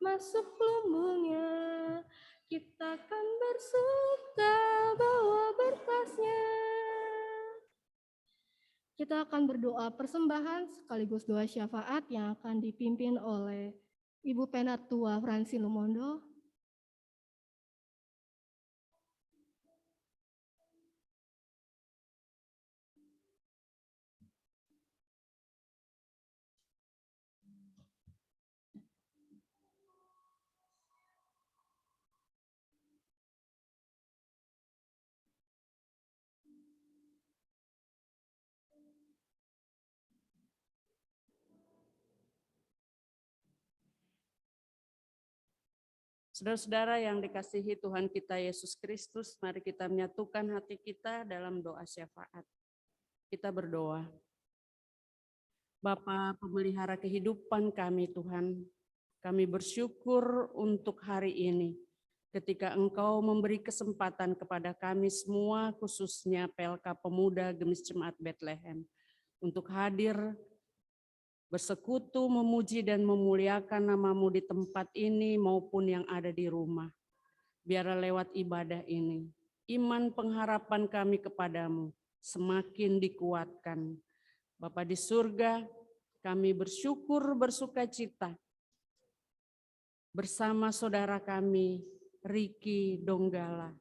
masuk lumbungnya. Kita akan bersuka bawa berkasnya. Kita akan berdoa persembahan sekaligus doa syafaat yang akan dipimpin oleh Ibu Penatua Francine Lumondo. Saudara-saudara yang dikasihi Tuhan kita Yesus Kristus, mari kita menyatukan hati kita dalam doa syafaat. Kita berdoa. Bapa pemelihara kehidupan kami Tuhan, kami bersyukur untuk hari ini ketika Engkau memberi kesempatan kepada kami semua, khususnya PLK Pemuda Gemis Jemaat Bethlehem, untuk hadir bersekutu, memuji dan memuliakan nama-Mu di tempat ini maupun yang ada di rumah. Biarlah lewat ibadah ini, iman pengharapan kami kepadamu semakin dikuatkan. Bapa di surga, kami bersyukur bersuka cita bersama saudara kami, Riki Donggala,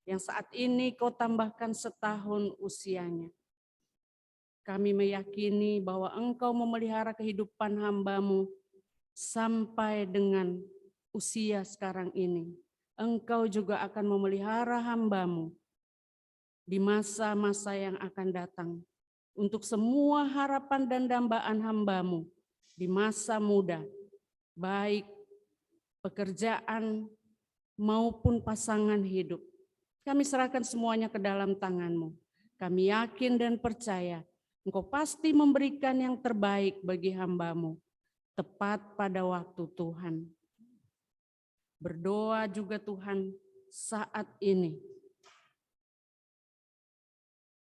yang saat ini Kau tambahkan setahun usianya. Kami meyakini bahwa Engkau memelihara kehidupan hamba-Mu sampai dengan usia sekarang ini. Engkau juga akan memelihara hamba-Mu di masa-masa yang akan datang. Untuk semua harapan dan dambaan hamba-Mu di masa muda, baik pekerjaan maupun pasangan hidup. Kami serahkan semuanya ke dalam tangan-Mu. Kami yakin dan percaya Engkau pasti memberikan yang terbaik bagi hamba-Mu, tepat pada waktu Tuhan. Berdoa juga Tuhan saat ini,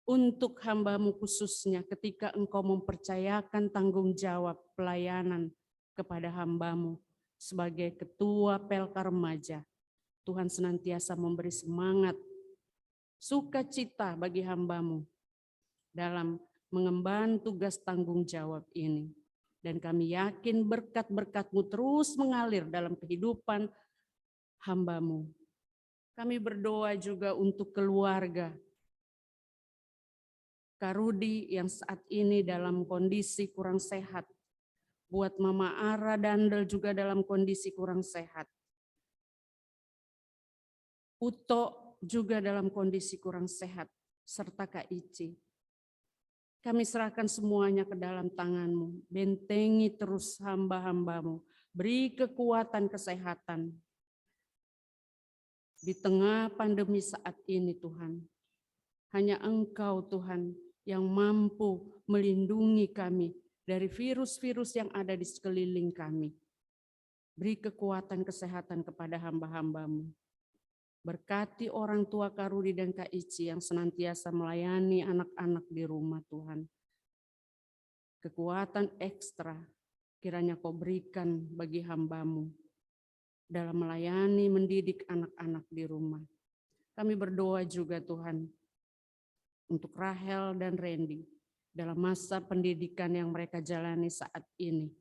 untuk hamba-Mu khususnya ketika Engkau mempercayakan tanggung jawab pelayanan kepada hamba-Mu sebagai Ketua PLK Remaja. Tuhan senantiasa memberi semangat, sukacita bagi hamba-Mu dalam mengemban tugas tanggung jawab ini. Dan kami yakin berkat-berkat-Mu terus mengalir dalam kehidupan hamba-Mu. Kami berdoa juga untuk keluarga Kak Rudi yang saat ini dalam kondisi kurang sehat. Buat Mama Ara Dandel juga dalam kondisi kurang sehat. Uto juga dalam kondisi kurang sehat, serta Kak Ici. Kami serahkan semuanya ke dalam tangan-Mu. Bentengi terus hamba-hamba-Mu. Beri kekuatan kesehatan. Di tengah pandemi saat ini Tuhan, hanya Engkau Tuhan yang mampu melindungi kami dari virus-virus yang ada di sekeliling kami. Beri kekuatan kesehatan kepada hamba-hamba-Mu. Berkati orang tua Kak Rudi dan Kak Ici yang senantiasa melayani anak-anak di rumah Tuhan. Kekuatan ekstra kiranya Kau berikan bagi hamba-Mu dalam melayani mendidik anak-anak di rumah. Kami berdoa juga Tuhan untuk Rahel dan Randy dalam masa pendidikan yang mereka jalani saat ini.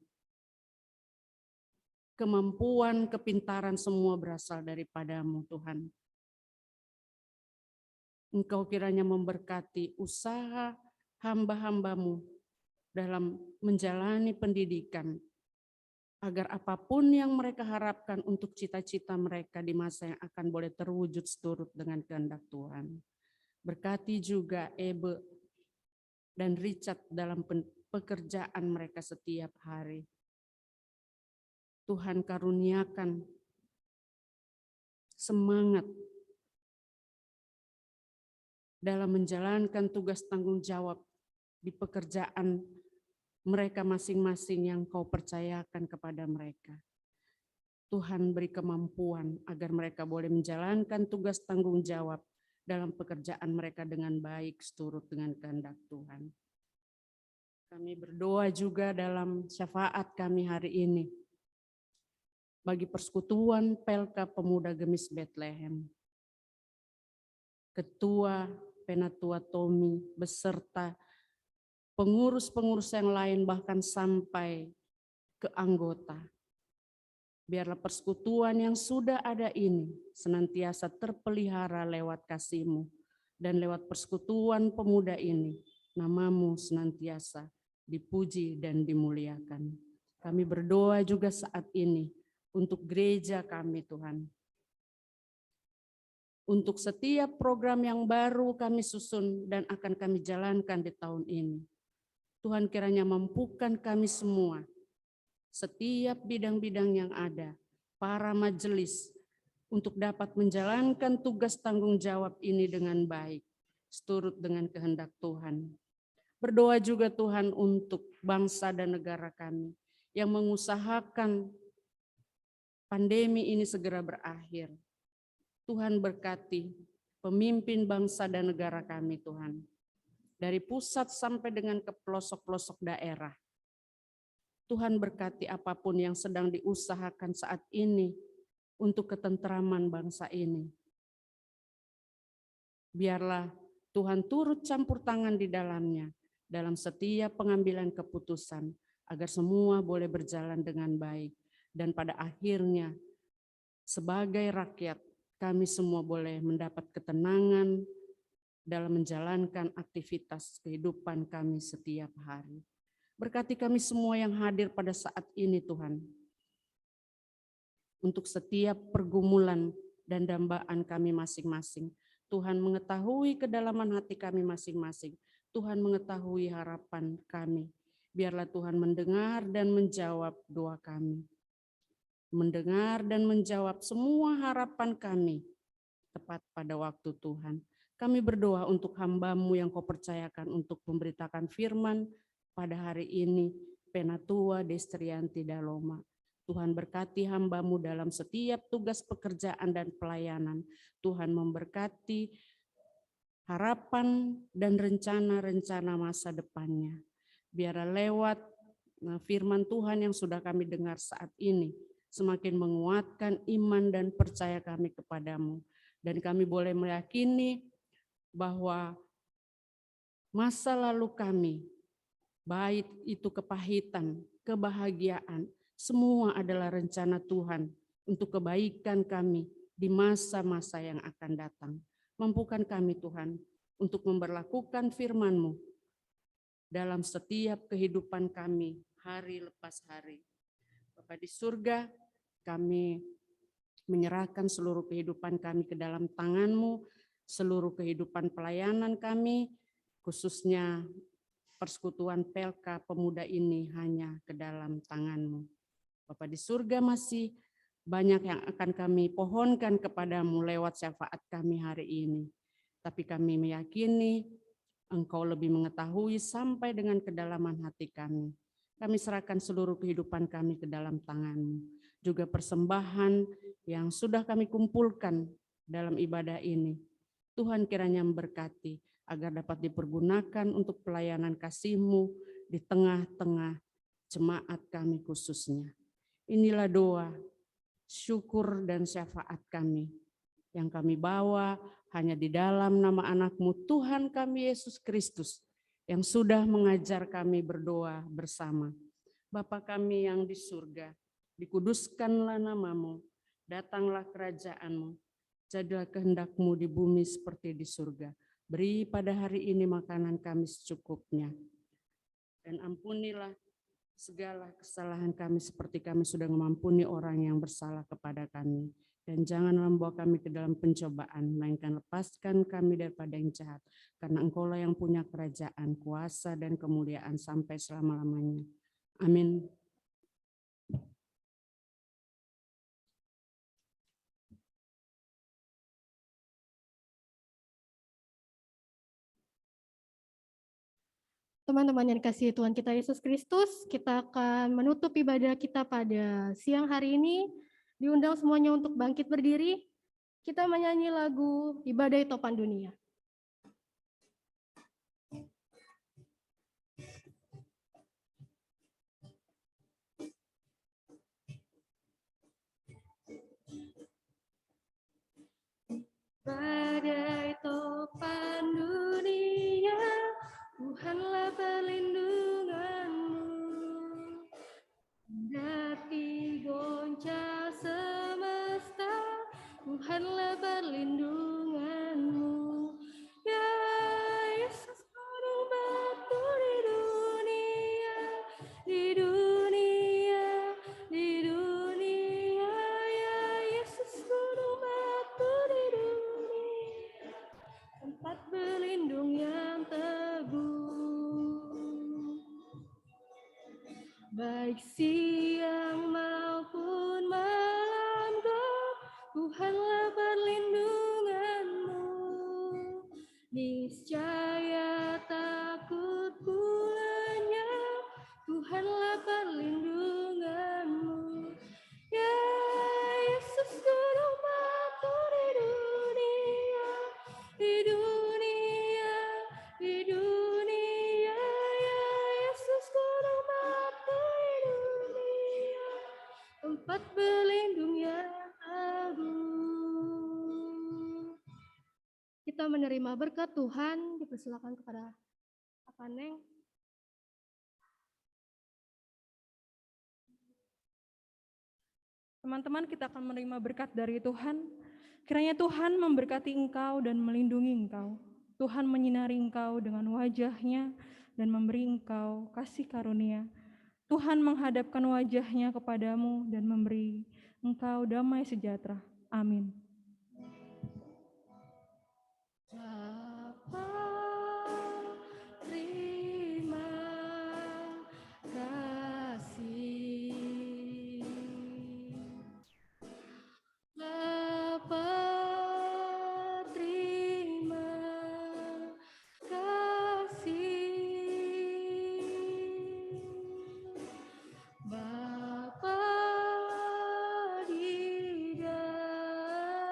Kemampuan, kepintaran semua berasal daripada-Mu Tuhan. Engkau kiranya memberkati usaha hamba-hamba-Mu dalam menjalani pendidikan, agar apapun yang mereka harapkan untuk cita-cita mereka di masa yang akan boleh terwujud seturut dengan kehendak Tuhan. Berkati juga Ebe dan Richard dalam pekerjaan mereka setiap hari. Tuhan karuniakan semangat dalam menjalankan tugas tanggung jawab di pekerjaan mereka masing-masing yang Kau percayakan kepada mereka. Tuhan beri kemampuan agar mereka boleh menjalankan tugas tanggung jawab dalam pekerjaan mereka dengan baik seturut dengan kehendak Tuhan. Kami berdoa juga dalam syafaat kami hari ini bagi Persekutuan Pelka Pemuda Gemis Bethlehem. Ketua Penatua Tommy beserta pengurus-pengurus yang lain bahkan sampai ke anggota. Biarlah persekutuan yang sudah ada ini senantiasa terpelihara lewat kasih-Mu, dan lewat persekutuan pemuda ini nama-Mu senantiasa dipuji dan dimuliakan. Kami berdoa juga saat ini untuk gereja kami Tuhan. Untuk setiap program yang baru kami susun dan akan kami jalankan di tahun ini. Tuhan kiranya mampukan kami semua, setiap bidang-bidang yang ada, para majelis, untuk dapat menjalankan tugas tanggung jawab ini dengan baik, seturut dengan kehendak Tuhan. Berdoa juga Tuhan untuk bangsa dan negara kami, yang mengusahakan pandemi ini segera berakhir. Tuhan berkati pemimpin bangsa dan negara kami Tuhan, dari pusat sampai dengan ke pelosok-pelosok daerah. Tuhan berkati apapun yang sedang diusahakan saat ini untuk ketentraman bangsa ini. Biarlah Tuhan turut campur tangan di dalamnya, dalam setiap pengambilan keputusan, agar semua boleh berjalan dengan baik. Dan pada akhirnya, sebagai rakyat, kami semua boleh mendapat ketenangan dalam menjalankan aktivitas kehidupan kami setiap hari. Berkati kami semua yang hadir pada saat ini Tuhan. Untuk setiap pergumulan dan dambaan kami masing-masing. Tuhan mengetahui kedalaman hati kami masing-masing. Tuhan mengetahui harapan kami. Biarlah Tuhan mendengar dan menjawab doa kami. Mendengar dan menjawab semua harapan kami tepat pada waktu Tuhan. Kami berdoa untuk hamba-Mu yang Kau percayakan untuk memberitakan firman pada hari ini, Penatua Destrianti Daloma. Tuhan berkati hamba-Mu dalam setiap tugas pekerjaan dan pelayanan. Tuhan memberkati harapan dan rencana-rencana masa depannya. Biarlah lewat firman Tuhan yang sudah kami dengar saat ini, semakin menguatkan iman dan percaya kami kepada-Mu. Dan kami boleh meyakini bahwa Masa lalu kami, baik itu kepahitan, kebahagiaan, semua adalah rencana Tuhan untuk kebaikan kami di masa-masa yang akan datang. Mampukan kami Tuhan untuk memberlakukan firman-Mu dalam setiap kehidupan kami hari lepas hari. Bapa di surga, kami menyerahkan seluruh kehidupan kami ke dalam tangan-Mu, seluruh kehidupan pelayanan kami, khususnya persekutuan PLK pemuda ini hanya ke dalam tangan-Mu. Bapa di surga, masih banyak yang akan kami pohonkan kepadamu lewat syafaat kami hari ini. Tapi kami meyakini Engkau lebih mengetahui sampai dengan kedalaman hati kami. Kami serahkan seluruh kehidupan kami ke dalam tangan-Mu. Juga persembahan yang sudah kami kumpulkan dalam ibadah ini. Tuhan kiranya memberkati agar dapat dipergunakan untuk pelayanan kasih-Mu di tengah-tengah jemaat kami khususnya. Inilah doa, syukur dan syafaat kami yang kami bawa hanya di dalam nama anak-Mu Tuhan kami Yesus Kristus yang sudah mengajar kami berdoa bersama. Bapa kami yang di surga, dikuduskanlah nama-Mu, datanglah kerajaan-Mu, jadilah kehendak-Mu di bumi seperti di surga. Beri pada hari ini makanan kami secukupnya, dan ampunilah segala kesalahan kami seperti kami sudah mengampuni orang yang bersalah kepada kami. Dan janganlah membawa kami ke dalam pencobaan, melainkan lepaskan kami daripada yang jahat. Karena Engkau-lah yang punya kerajaan, kuasa, dan kemuliaan sampai selama-lamanya. Amin. Teman-teman yang dikasihi Tuhan kita Yesus Kristus, kita akan menutup ibadah kita pada siang hari ini. Diundang semuanya untuk bangkit berdiri. Kita menyanyi lagu Ibadah Topan Dunia. Badai topan dunia, Tuhanlah perlindunganmu. Kendati goncang semesta, Tuhanlah perlindunganmu. Ya Yesus, gunung batu di dunia, di dunia, di dunia. Ya Yesus, gunung batu di dunia, tempat berlindung yang teguh. Baik siang maupun malam, Tuhanlah perlindunganmu. Niscaya takut pulanya, Tuhanlah perlindunganmu. Ya Yesus, gunung batu di dunia, di dunia, di dunia. Ya Yesus, gunung batu di dunia, tempat berlindung yang agung. Kita menerima berkat Tuhan, dipersilakan kepada Pak Neng. Teman-teman, kita akan menerima berkat dari Tuhan. Kiranya Tuhan memberkati engkau dan melindungi engkau. Tuhan menyinari engkau dengan wajah-Nya dan memberi engkau kasih karunia. Tuhan menghadapkan wajah-Nya kepadamu dan memberi engkau damai sejahtera. Amin. Bapa, terima kasih. Bapa, terima kasih. Bapa di dalam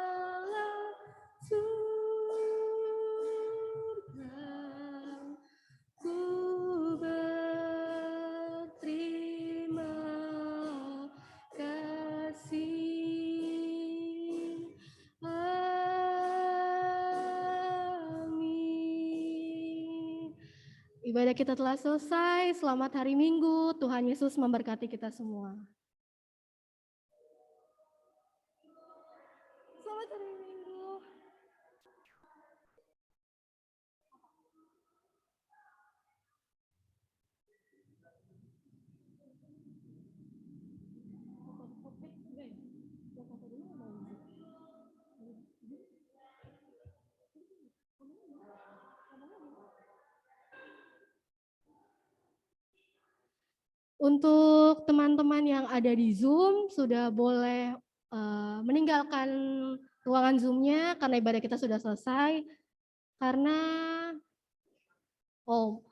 Ibadah kita telah selesai. Selamat hari Minggu. Tuhan Yesus memberkati kita semua. Selamat hari Minggu. Untuk teman-teman yang ada di Zoom sudah boleh meninggalkan ruangan Zoom-nya karena ibadah kita sudah selesai. Karena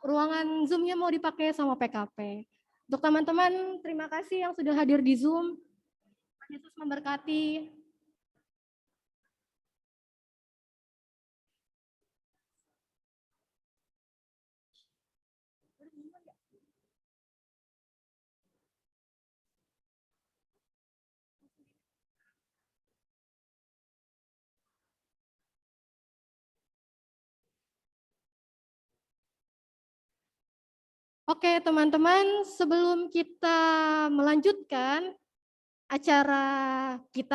ruangan Zoom-nya mau dipakai sama PKP. Untuk teman-teman, terima kasih yang sudah hadir di Zoom. Tuhan Yesus memberkati. Oke, teman-teman, sebelum kita melanjutkan acara kita